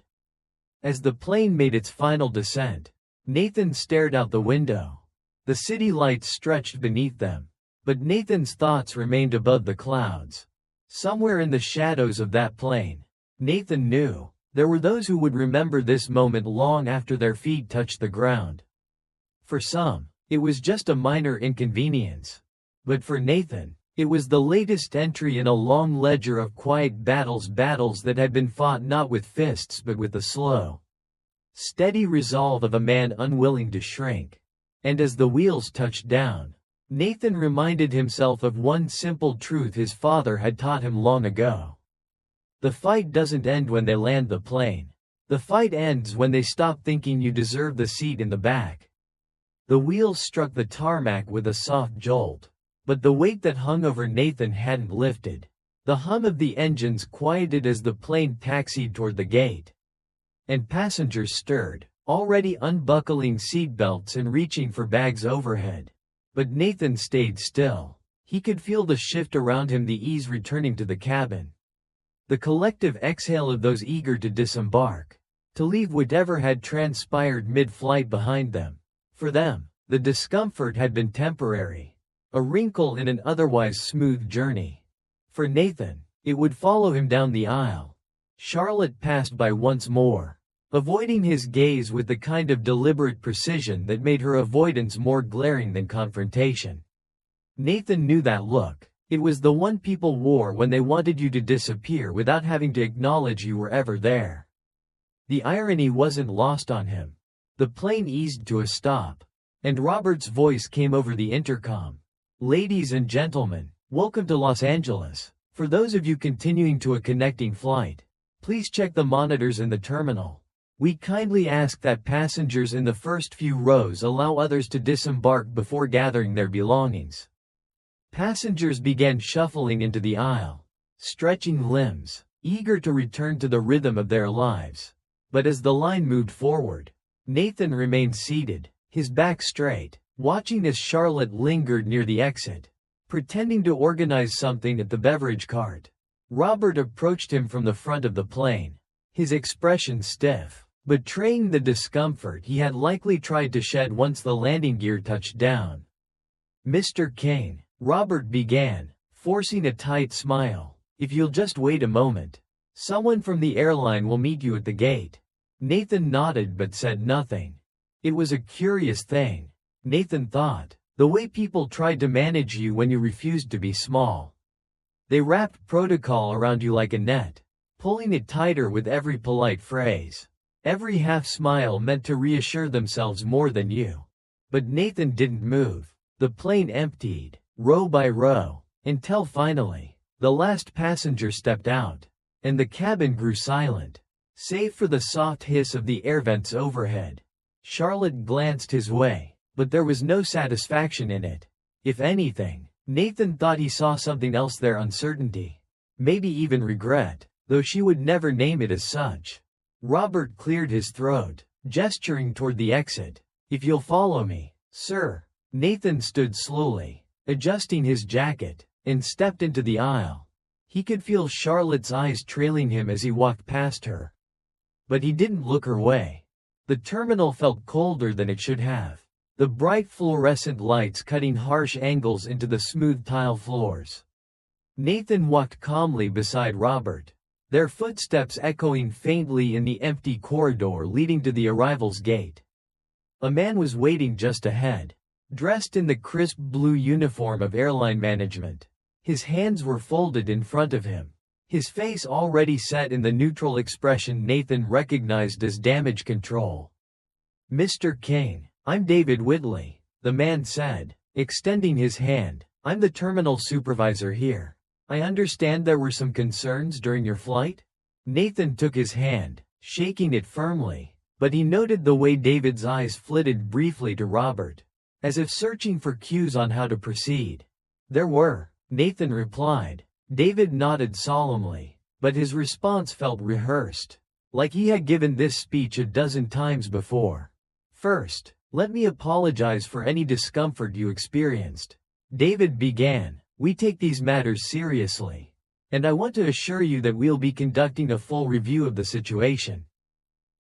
As the plane made its final descent, Nathan stared out the window. The city lights stretched beneath them. But Nathan's thoughts remained above the clouds. Somewhere in the shadows of that plane, Nathan knew, there were those who would remember this moment long after their feet touched the ground. For some, it was just a minor inconvenience. But for Nathan, it was the latest entry in a long ledger of quiet battles that had been fought not with fists but with the slow, steady resolve of a man unwilling to shrink. And as the wheels touched down, Nathan reminded himself of one simple truth his father had taught him long ago. The fight doesn't end when they land the plane. The fight ends when they stop thinking you deserve the seat in the back. The wheels struck the tarmac with a soft jolt, but the weight that hung over Nathan hadn't lifted. The hum of the engines quieted as the plane taxied toward the gate. And passengers stirred, already unbuckling seatbelts and reaching for bags overhead. But Nathan stayed still. He could feel the shift around him, the ease returning to the cabin. The collective exhale of those eager to disembark, to leave whatever had transpired mid-flight behind them. For them, the discomfort had been temporary, a wrinkle in an otherwise smooth journey. For Nathan, it would follow him down the aisle. Charlotte passed by once more, avoiding his gaze with the kind of deliberate precision that made her avoidance more glaring than confrontation. Nathan knew that look. It was the one people wore when they wanted you to disappear without having to acknowledge you were ever there. The irony wasn't lost on him. The plane eased to a stop, and Robert's voice came over the intercom. "Ladies and gentlemen, welcome to Los Angeles. For those of you continuing to a connecting flight, please check the monitors in the terminal. We kindly ask that passengers in the first few rows allow others to disembark before gathering their belongings." Passengers began shuffling into the aisle, stretching limbs, eager to return to the rhythm of their lives. But as the line moved forward, Nathan remained seated, his back straight, watching as Charlotte lingered near the exit, pretending to organize something at the beverage cart. Robert approached him from the front of the plane, his expression stiff, betraying the discomfort he had likely tried to shed once the landing gear touched down. "Mr. Kane," Robert began, forcing a tight smile, "if you'll just wait a moment. Someone from the airline will meet you at the gate." Nathan nodded but said nothing. It was a curious thing, Nathan thought, the way people tried to manage you when you refused to be small. They wrapped protocol around you like a net, pulling it tighter with every polite phrase. Every half-smile meant to reassure themselves more than you. But Nathan didn't move. The plane emptied, row by row, until finally, the last passenger stepped out, and the cabin grew silent, save for the soft hiss of the air vents overhead. Charlotte glanced his way, but there was no satisfaction in it. If anything, Nathan thought he saw something else there: uncertainty. Maybe even regret, though she would never name it as such. Robert cleared his throat, gesturing toward the exit. "If you'll follow me, sir." Nathan stood slowly, adjusting his jacket, and stepped into the aisle. He could feel Charlotte's eyes trailing him as he walked past her. But he didn't look her way. The terminal felt colder than it should have, the bright fluorescent lights cutting harsh angles into the smooth tile floors. Nathan walked calmly beside Robert, their footsteps echoing faintly in the empty corridor leading to the arrivals gate. A man was waiting just ahead, dressed in the crisp blue uniform of airline management. His hands were folded in front of him, his face already set in the neutral expression Nathan recognized as damage control. "Mr. Kane, I'm David Whitley," the man said, extending his hand. "I'm the terminal supervisor here. I understand there were some concerns during your flight?" Nathan took his hand, shaking it firmly, but he noted the way David's eyes flitted briefly to Robert, as if searching for cues on how to proceed. "There were," Nathan replied. David nodded solemnly, but his response felt rehearsed, like he had given this speech a dozen times before. "First, let me apologize for any discomfort you experienced," David began. "We take these matters seriously, and I want to assure you that we'll be conducting a full review of the situation."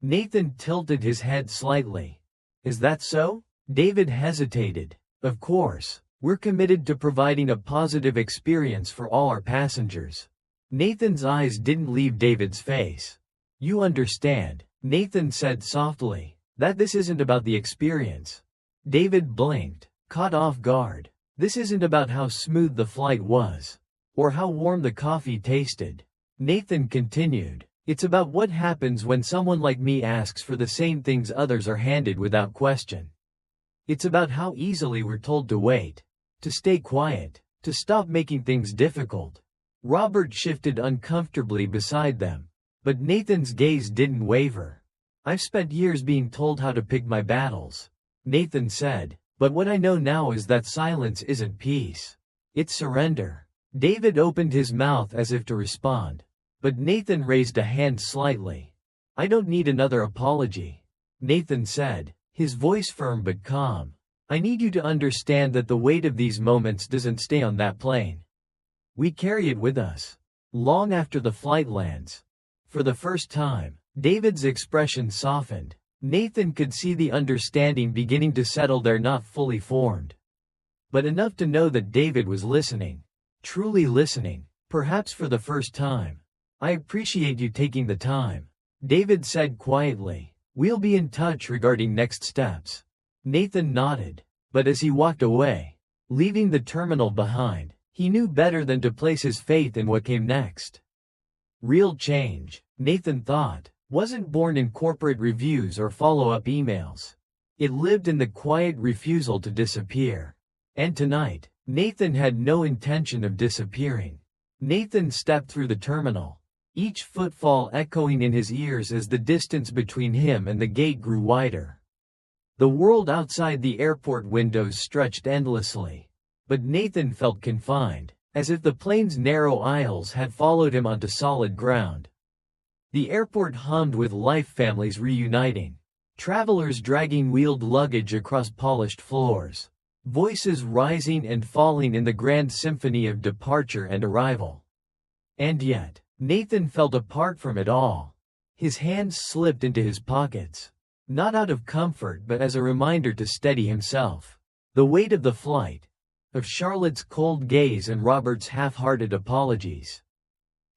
Nathan tilted his head slightly. "Is that so?" David hesitated. "Of course. We're committed to providing a positive experience for all our passengers." Nathan's eyes didn't leave David's face. "You understand," Nathan said softly, "that this isn't about the experience." David blinked, caught off guard. "This isn't about how smooth the flight was, or how warm the coffee tasted." Nathan continued, "It's about what happens when someone like me asks for the same things others are handed without question. It's about how easily we're told to wait, to stay quiet, to stop making things difficult. Robert shifted uncomfortably beside them, but Nathan's gaze didn't waver. I've spent years being told how to pick my battles, Nathan said, but what I know now is that silence isn't peace. It's surrender. David opened his mouth as if to respond, but Nathan raised a hand slightly. I don't need another apology, Nathan said, his voice firm but calm. I need you to understand that the weight of these moments doesn't stay on that plane. We carry it with us, long after the flight lands. For the first time, David's expression softened. Nathan could see the understanding beginning to settle there, not fully formed, but enough to know that David was listening. Truly listening, perhaps for the first time. I appreciate you taking the time, David said quietly. We'll be in touch regarding next steps. Nathan nodded, but as he walked away, leaving the terminal behind, he knew better than to place his faith in what came next. Real change, Nathan thought, wasn't born in corporate reviews or follow-up emails. It lived in the quiet refusal to disappear. And tonight, Nathan had no intention of disappearing. Nathan stepped through the terminal, each footfall echoing in his ears as the distance between him and the gate grew wider. The world outside the airport windows stretched endlessly, but Nathan felt confined, as if the plane's narrow aisles had followed him onto solid ground. The airport hummed with life, families reuniting, travelers dragging wheeled luggage across polished floors, voices rising and falling in the grand symphony of departure and arrival. And yet, Nathan felt apart from it all. His hands slipped into his pockets, not out of comfort but as a reminder to steady himself. The weight of the flight, of Charlotte's cold gaze and Robert's half-hearted apologies,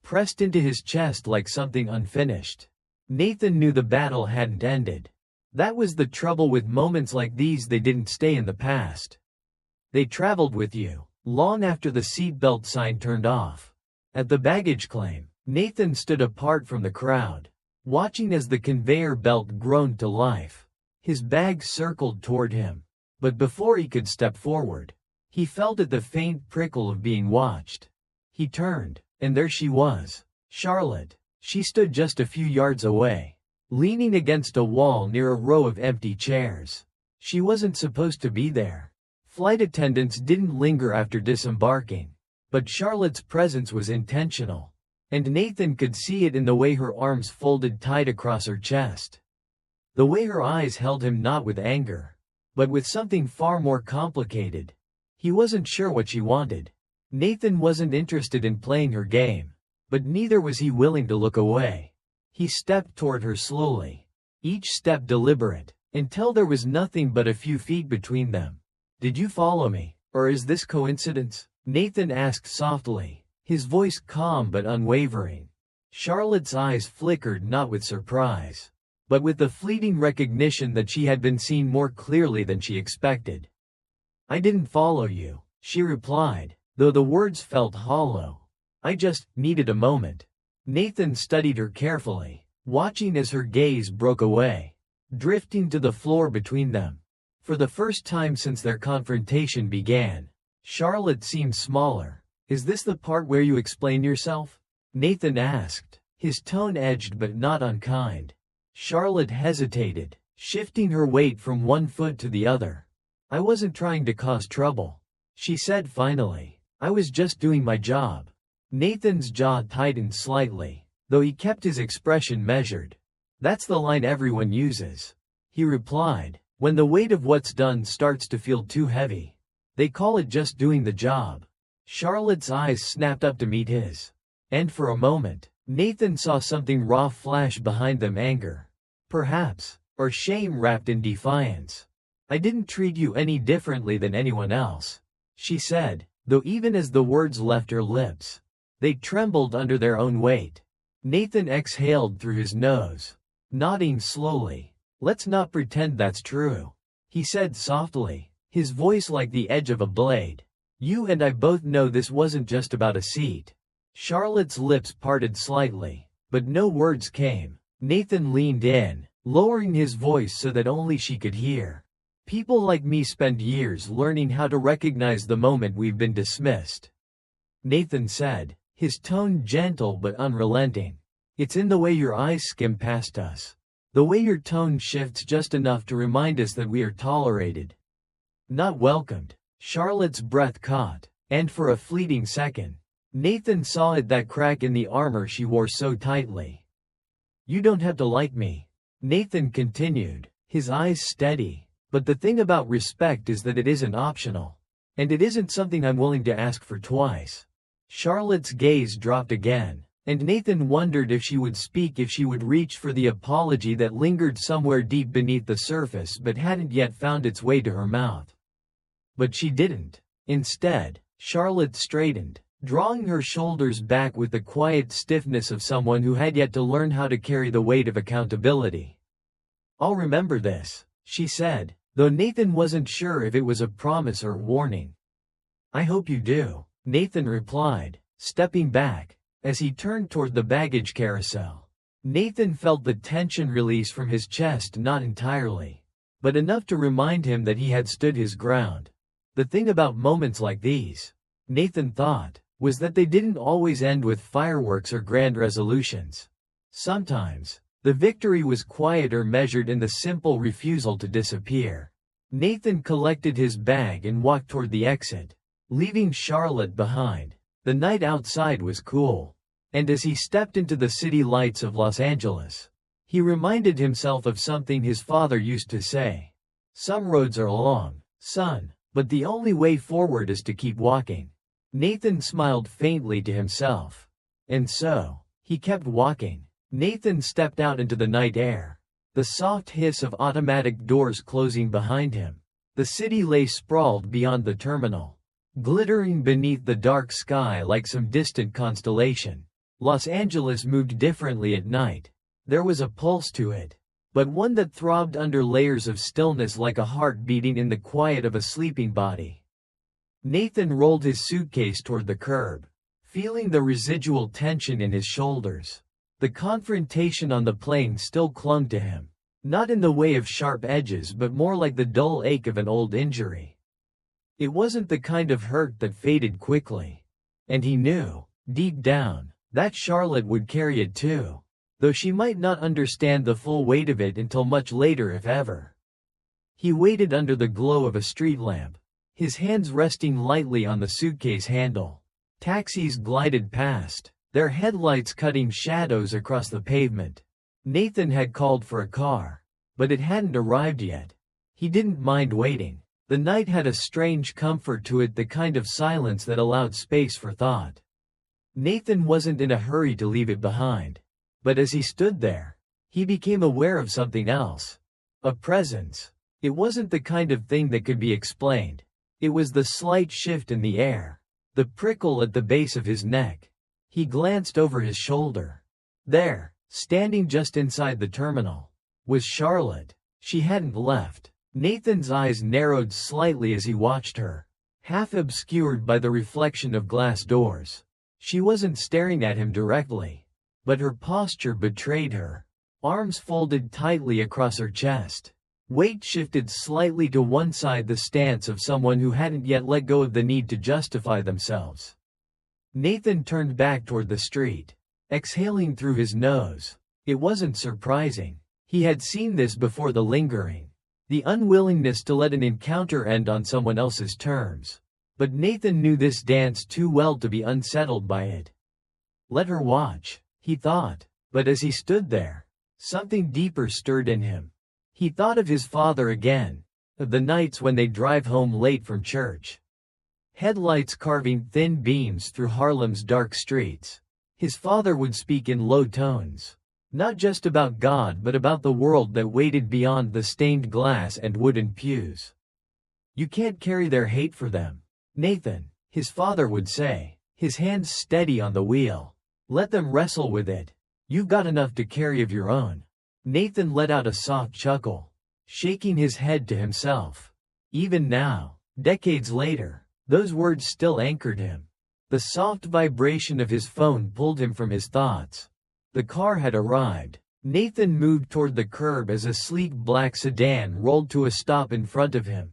pressed into his chest like something unfinished. Nathan knew the battle hadn't ended. That was the trouble with moments like these, they didn't stay in the past. They traveled with you, long after the seatbelt sign turned off. At the baggage claim, Nathan stood apart from the crowd, watching as the conveyor belt groaned to life. His bag circled toward him, but before he could step forward, he felt the faint prickle of being watched. He turned, and there she was, Charlotte. She stood just a few yards away, leaning against a wall near a row of empty chairs. She wasn't supposed to be there. Flight attendants didn't linger after disembarking, but Charlotte's presence was intentional, and Nathan could see it in the way her arms folded tight across her chest. The way her eyes held him, not with anger, but with something far more complicated. He wasn't sure what she wanted. Nathan wasn't interested in playing her game, but neither was he willing to look away. He stepped toward her slowly, each step deliberate, until there was nothing but a few feet between them. Did you follow me, or is this coincidence? Nathan asked softly, his voice calm but unwavering. Charlotte's eyes flickered, not with surprise, but with the fleeting recognition that she had been seen more clearly than she expected. I didn't follow you, she replied, though the words felt hollow. I just needed a moment. Nathan studied her carefully, watching as her gaze broke away, drifting to the floor between them. For the first time since their confrontation began, Charlotte seemed smaller. Is this the part where you explain yourself? Nathan asked, his tone edged but not unkind. Charlotte hesitated, shifting her weight from one foot to the other. I wasn't trying to cause trouble, she said finally. I was just doing my job. Nathan's jaw tightened slightly, though he kept his expression measured. That's the line everyone uses, he replied, when the weight of what's done starts to feel too heavy. They call it just doing the job. Charlotte's eyes snapped up to meet his, and for a moment, Nathan saw something raw flash behind them, anger, perhaps, or shame wrapped in defiance. I didn't treat you any differently than anyone else, she said, though even as the words left her lips, they trembled under their own weight. Nathan exhaled through his nose, nodding slowly. Let's not pretend that's true, he said softly, his voice like the edge of a blade. You and I both know this wasn't just about a seat. Charlotte's lips parted slightly, but no words came. Nathan leaned in, lowering his voice so that only she could hear. People like me spend years learning how to recognize the moment we've been dismissed. Nathan said, his tone gentle but unrelenting. It's in the way your eyes skim past us. The way your tone shifts just enough to remind us that we are tolerated, not welcomed. Charlotte's breath caught, and for a fleeting second, Nathan saw it, that crack in the armor she wore so tightly. You don't have to like me, Nathan continued, his eyes steady. But the thing about respect is that it isn't optional. And it isn't something I'm willing to ask for twice. Charlotte's gaze dropped again, and Nathan wondered if she would speak, if she would reach for the apology that lingered somewhere deep beneath the surface but hadn't yet found its way to her mouth. But she didn't. Instead, Charlotte straightened, drawing her shoulders back with the quiet stiffness of someone who had yet to learn how to carry the weight of accountability. I'll remember this, she said, though Nathan wasn't sure if it was a promise or warning. I hope you do, Nathan replied, stepping back. As he turned toward the baggage carousel, Nathan felt the tension release from his chest, not entirely, but enough to remind him that he had stood his ground. The thing about moments like these, Nathan thought, was that they didn't always end with fireworks or grand resolutions. Sometimes, the victory was quiet or measured in the simple refusal to disappear. Nathan collected his bag and walked toward the exit, leaving Charlotte behind. The night outside was cool, and as he stepped into the city lights of Los Angeles, he reminded himself of something his father used to say. Some roads are long, son, but the only way forward is to keep walking. Nathan smiled faintly to himself. And so, he kept walking. Nathan stepped out into the night air. The soft hiss of automatic doors closing behind him. The city lay sprawled beyond the terminal, glittering beneath the dark sky like some distant constellation. Los Angeles moved differently at night. There was a pulse to it, but one that throbbed under layers of stillness, like a heart beating in the quiet of a sleeping body. Nathan rolled his suitcase toward the curb, feeling the residual tension in his shoulders. The confrontation on the plane still clung to him, not in the way of sharp edges but more like the dull ache of an old injury. It wasn't the kind of hurt that faded quickly. And he knew, deep down, that Charlotte would carry it too, though she might not understand the full weight of it until much later, if ever. He waited under the glow of a street lamp, his hands resting lightly on the suitcase handle. Taxis glided past, their headlights cutting shadows across the pavement. Nathan had called for a car, but it hadn't arrived yet. He didn't mind waiting. The night had a strange comfort to it, the kind of silence that allowed space for thought. Nathan wasn't in a hurry to leave it behind. But as he stood there, he became aware of something else. A presence. It wasn't the kind of thing that could be explained. It was the slight shift in the air, the prickle at the base of his neck. He glanced over his shoulder. There, standing just inside the terminal, was Charlotte. She hadn't left. Nathan's eyes narrowed slightly as he watched her, half obscured by the reflection of glass doors. She wasn't staring at him directly, but her posture betrayed her. Arms folded tightly across her chest. Weight shifted slightly to one side, the stance of someone who hadn't yet let go of the need to justify themselves. Nathan turned back toward the street, exhaling through his nose. It wasn't surprising. He had seen this before, the lingering, the unwillingness to let an encounter end on someone else's terms. But Nathan knew this dance too well to be unsettled by it. Let her watch, he thought. But as he stood there, something deeper stirred in him. He thought of his father again, of the nights when they'd drive home late from church. Headlights carving thin beams through Harlem's dark streets. His father would speak in low tones, not just about God but about the world that waited beyond the stained glass and wooden pews. You can't carry their hate for them, Nathan, his father would say, his hands steady on the wheel. Let them wrestle with it. You've got enough to carry of your own. Nathan let out a soft chuckle, shaking his head to himself. Even now, decades later, those words still anchored him. The soft vibration of his phone pulled him from his thoughts. The car had arrived. Nathan moved toward the curb as a sleek black sedan rolled to a stop in front of him.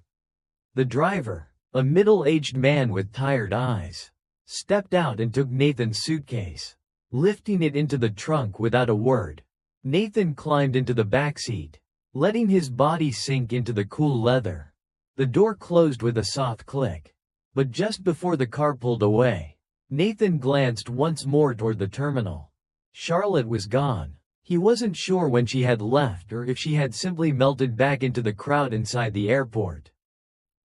The driver, a middle-aged man with tired eyes, stepped out and took Nathan's suitcase, lifting it into the trunk without a word. Nathan climbed into the back seat, letting his body sink into the cool leather. The door closed with a soft click. But just before the car pulled away, Nathan glanced once more toward the terminal. Charlotte was gone. He wasn't sure when she had left or if she had simply melted back into the crowd inside the airport.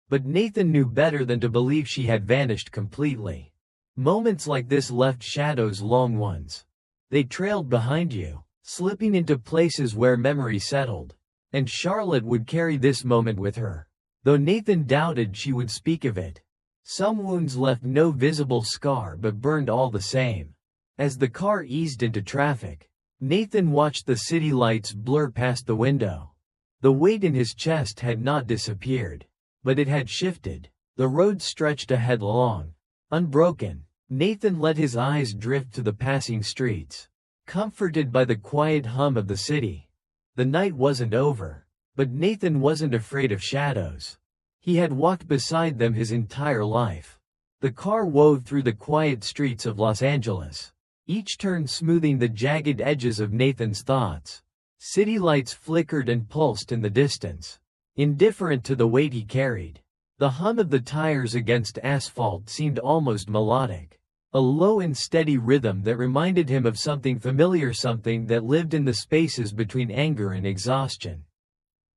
But Nathan knew better than to believe she had vanished completely. Moments like this left shadows, long ones. They trailed behind you, slipping into places where memory settled. And Charlotte would carry this moment with her, though Nathan doubted she would speak of it. Some wounds left no visible scar but burned all the same. As the car eased into traffic, Nathan watched the city lights blur past the window. The weight in his chest had not disappeared, but it had shifted. The road stretched ahead long, unbroken. Nathan let his eyes drift to the passing streets, comforted by the quiet hum of the city. The night wasn't over, but Nathan wasn't afraid of shadows. He had walked beside them his entire life. The car wove through the quiet streets of Los Angeles, each turn smoothing the jagged edges of Nathan's thoughts. City lights flickered and pulsed in the distance, indifferent to the weight he carried. The hum of the tires against asphalt seemed almost melodic, a low and steady rhythm that reminded him of something familiar, something that lived in the spaces between anger and exhaustion.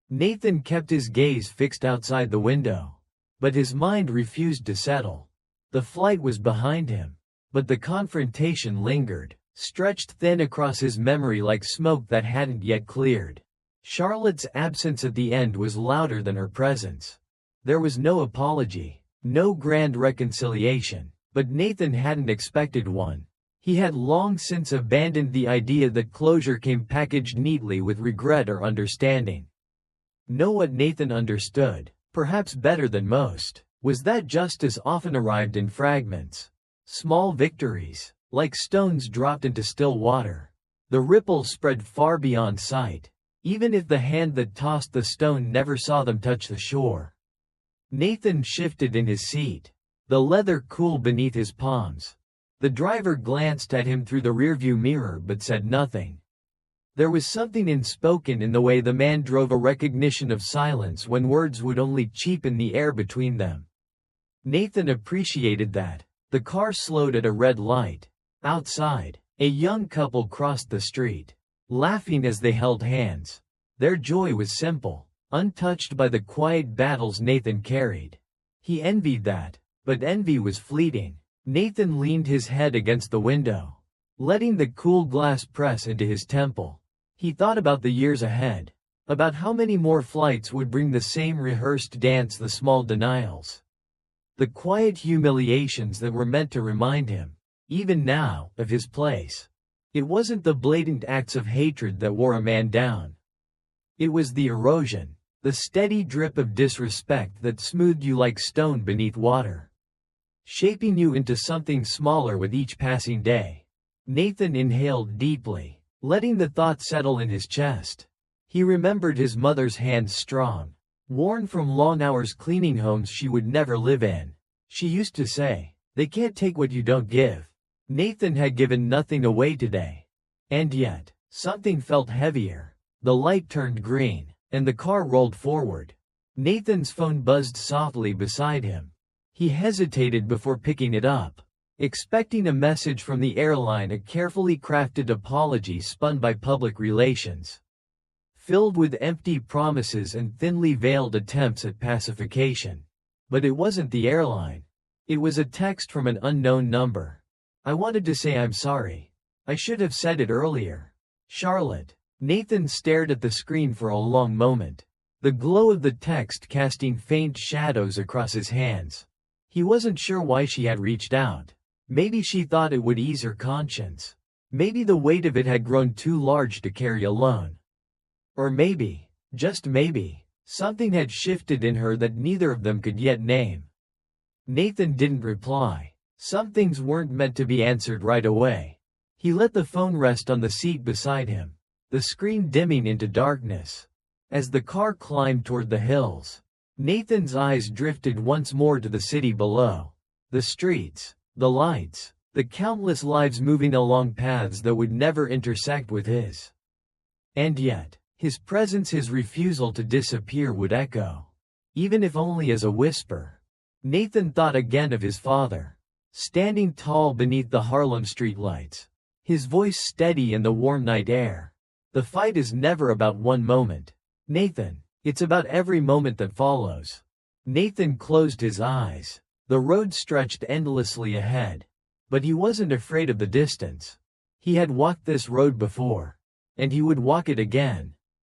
Nathan kept his gaze fixed outside the window, but his mind refused to settle. The flight was behind him, but the confrontation lingered, stretched thin across his memory like smoke that hadn't yet cleared. Charlotte's absence at the end was louder than her presence. There was no apology, no grand reconciliation, but Nathan hadn't expected one. He had long since abandoned the idea that closure came packaged neatly with regret or understanding. Know what Nathan understood, perhaps better than most, was that justice often arrived in fragments. Small victories, like stones dropped into still water. The ripples spread far beyond sight, even if the hand that tossed the stone never saw them touch the shore. Nathan shifted in his seat, the leather cool beneath his palms. The driver glanced at him through the rearview mirror but said nothing. There was something unspoken in the way the man drove, a recognition of silence when words would only cheapen the air between them. Nathan appreciated that. The car slowed at a red light. Outside, a young couple crossed the street, laughing as they held hands. Their joy was simple, untouched by the quiet battles Nathan carried. He envied that, but envy was fleeting. Nathan leaned his head against the window, letting the cool glass press into his temple. He thought about the years ahead, about how many more flights would bring the same rehearsed dance, the small denials, the quiet humiliations that were meant to remind him, even now, of his place. It wasn't the blatant acts of hatred that wore a man down. It was the erosion, the steady drip of disrespect that smoothed you like stone beneath water, shaping you into something smaller with each passing day. Nathan inhaled deeply, letting the thought settle in his chest. He remembered his mother's hands, strong, worn from long hours cleaning homes she would never live in. She used to say, "They can't take what you don't give." Nathan had given nothing away today. And yet, something felt heavier. The light turned green, and the car rolled forward. Nathan's phone buzzed softly beside him. He hesitated before picking it up, expecting a message from the airline, a carefully crafted apology spun by public relations, filled with empty promises and thinly veiled attempts at pacification. But it wasn't the airline. It was a text from an unknown number. "I wanted to say I'm sorry. I should have said it earlier. Charlotte." Nathan stared at the screen for a long moment, the glow of the text casting faint shadows across his hands. He wasn't sure why she had reached out. Maybe she thought it would ease her conscience. Maybe the weight of it had grown too large to carry alone. Or maybe, just maybe, something had shifted in her that neither of them could yet name. Nathan didn't reply. Some things weren't meant to be answered right away. He let the phone rest on the seat beside him. the screen dimming into darkness. As the car climbed toward the hills, Nathan's eyes drifted once more to the city below. The streets, the lights, the countless lives moving along paths that would never intersect with his. And yet, his presence, his refusal to disappear would echo, even if only as a whisper. Nathan thought again of his father, standing tall beneath the Harlem streetlights, his voice steady in the warm night air. The fight is never about one moment, Nathan. It's about every moment that follows. Nathan closed his eyes. The road stretched endlessly ahead. But he wasn't afraid of the distance. He had walked this road before. And he would walk it again.